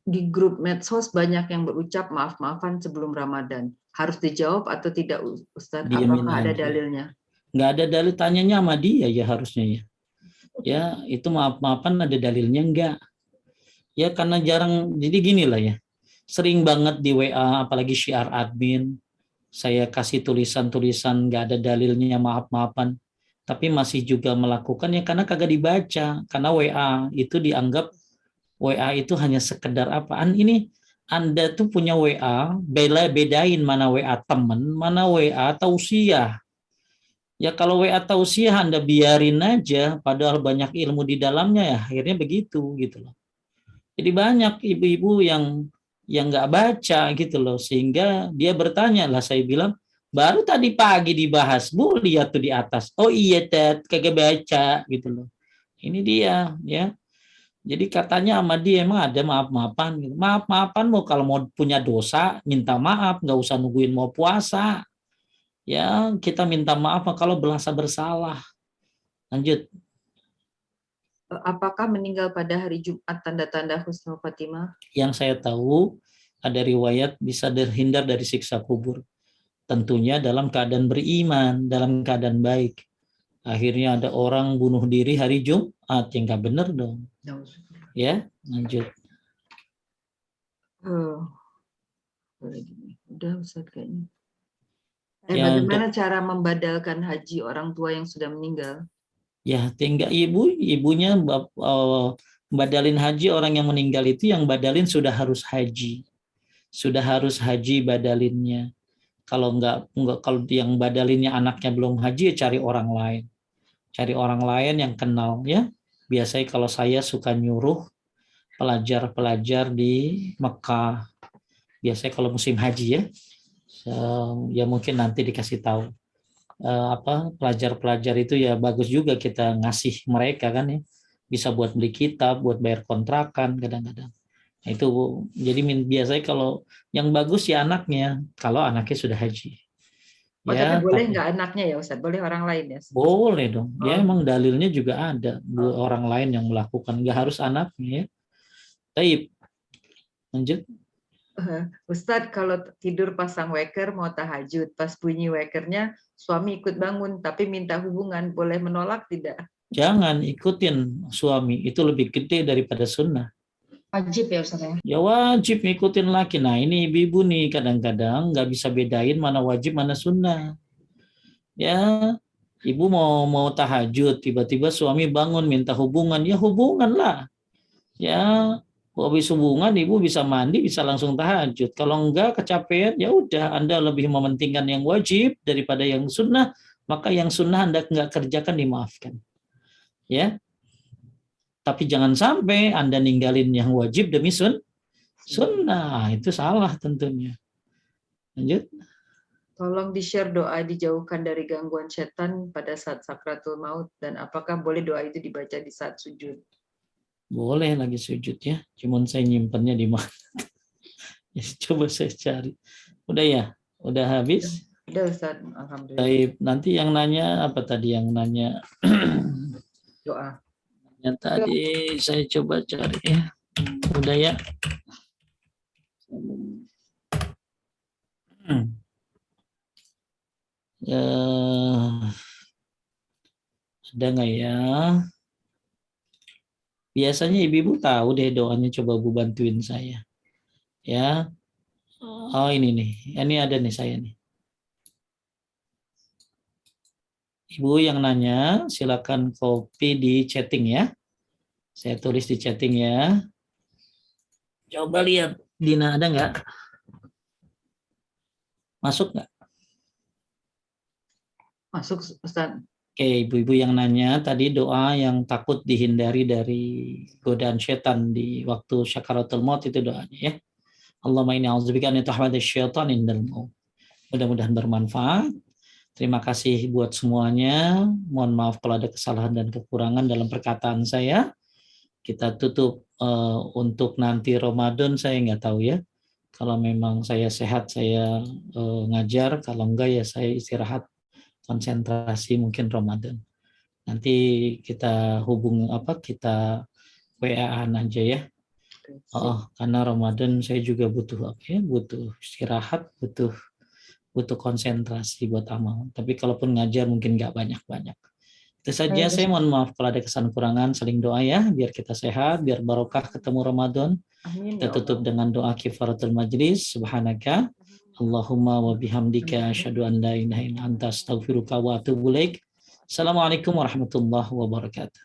Di grup medsos banyak yang berucap maaf-maafan sebelum Ramadan. Harus dijawab atau tidak, Ustadz? Diemin Apakah ada aja. dalilnya? Nggak ada dalil, tanyanya sama dia ya harusnya ya. Ya, itu maaf-maafan ada dalilnya enggak? Ya karena jarang, jadi gini lah ya. Sering banget di WA, apalagi syiar admin, saya kasih tulisan-tulisan nggak ada dalilnya maaf-maafan. Tapi masih juga melakukan ya karena kagak dibaca. Karena WA itu dianggap WA itu hanya sekedar apaan ini Anda tuh punya WA, bedain mana WA temen, mana WA tausiah. Ya kalau WA tausiah Anda biarin aja, padahal banyak ilmu di dalamnya ya akhirnya begitu gitu loh. Jadi banyak ibu-ibu yang nggak baca gitu loh, sehingga dia bertanya lah, saya bilang baru tadi pagi dibahas, Bu lihat tuh di atas, oh iya Ted kagak baca gitu loh. Ini dia ya. Jadi katanya sama dia emang ada maaf-maafan gitu. Maaf-maafan mau kalau mau punya dosa minta maaf, nggak usah nungguin mau puasa. Ya kita minta maaf kalau berasa bersalah. Lanjut. Apakah meninggal pada hari Jumat tanda-tanda husnul khotimah? Yang saya tahu ada riwayat bisa terhindar dari siksa kubur. Tentunya dalam keadaan beriman, dalam keadaan baik. Akhirnya ada orang bunuh diri hari Jumat, yang nggak benar dong. Ya, lanjut. Udah Ustaz kayaknya. Ya, Bagaimana cara membadalkan haji orang tua yang sudah meninggal? Ya, tinggal ibunya badalin haji orang yang meninggal itu, yang badalin sudah harus haji. Sudah harus haji badalinnya. Kalau enggak kalau yang badalinnya anaknya belum haji ya cari orang lain. Cari orang lain yang kenal ya. Biasanya kalau saya suka nyuruh pelajar-pelajar di Mekah. Biasanya kalau musim haji ya. Ya mungkin nanti dikasih tahu. Pelajar-pelajar itu ya bagus juga kita ngasih mereka kan ya, bisa buat beli kitab, buat bayar kontrakan kadang-kadang. Nah, itu jadi biasanya kalau yang bagus ya anaknya, kalau anaknya sudah haji. Oh, Ya, tapi boleh tapi nggak anaknya ya Ustaz? Boleh orang lain ya? boleh dong. Dia Oh, emang dalilnya juga ada dua oh. orang lain yang melakukan, nggak harus anaknya ya. Taib, lanjut. Ustadz, kalau tidur pasang waker mau tahajud, pas bunyi wakernya suami ikut bangun tapi minta hubungan, boleh menolak tidak? Jangan ikutin suami, itu lebih gede daripada sunnah. Wajib ya Ustaz ya. Ya wajib ngikutin laki. Nah ini ibu-ibu nih kadang-kadang nggak bisa bedain mana wajib mana sunnah. Ya ibu mau tahajud, tiba-tiba suami bangun minta hubungan, ya hubungan lah. Ya habis hubungan ibu bisa mandi, bisa langsung tahajud. Kalau enggak kecapean, ya udah Anda lebih mementingkan yang wajib daripada yang sunnah, maka yang sunnah Anda nggak kerjakan dimaafkan. Ya, tapi jangan sampai Anda ninggalin yang wajib demi sunnah, itu salah tentunya. Lanjut. Tolong di-share doa dijauhkan dari gangguan setan pada saat sakratul maut, dan apakah boleh doa itu dibaca di saat sujud? Boleh lagi sujud ya, cuman saya nyimpennya di mana? Ya, coba saya cari. Udah ya, udah habis. Udah Ustaz, alhamdulillah. Baik, nanti yang nanya apa tadi yang nanya? Doa. Yang tadi saya coba cari ya. Udah ya. Ada nggak ya? Biasanya ibu-ibu tahu deh doanya, coba Bu bantuin saya. Ya. Oh ini nih, ini ada nih saya nih. Ibu yang nanya, silakan copy di chatting ya. Saya tulis di chatting ya. Coba lihat, Dina ada nggak? Masuk nggak? Masuk Ustaz. Oke, ibu-ibu yang nanya tadi doa yang takut dihindari dari godaan setan di waktu syakaratul maut itu doanya ya. Allahumma inni a'udzubika an yatahmadasy syaitan indal maut. Mudah-mudahan bermanfaat. Terima kasih buat semuanya. Mohon maaf kalau ada kesalahan dan kekurangan dalam perkataan saya. Kita tutup untuk nanti Ramadan, saya nggak tahu ya. Kalau memang saya sehat, saya ngajar. Kalau enggak ya saya istirahat, konsentrasi mungkin Ramadan. Nanti kita kita WA-an aja ya. Karena Ramadan saya juga butuh butuh istirahat, butuh konsentrasi buat amal. Tapi kalaupun ngajar mungkin nggak banyak-banyak. Itu saja, saya mohon maaf kalau ada kesalahan kurangan. Saling doa ya, biar kita sehat, biar barokah ketemu Ramadan. Amin. Kita tutup dengan doa kifaratul majlis. Subhanaka Allahumma wa bihamdika asyhadu an la ilaha illa anta astaghfiruka wa atubu ilaik. Assalamualaikum warahmatullahi wabarakatuh.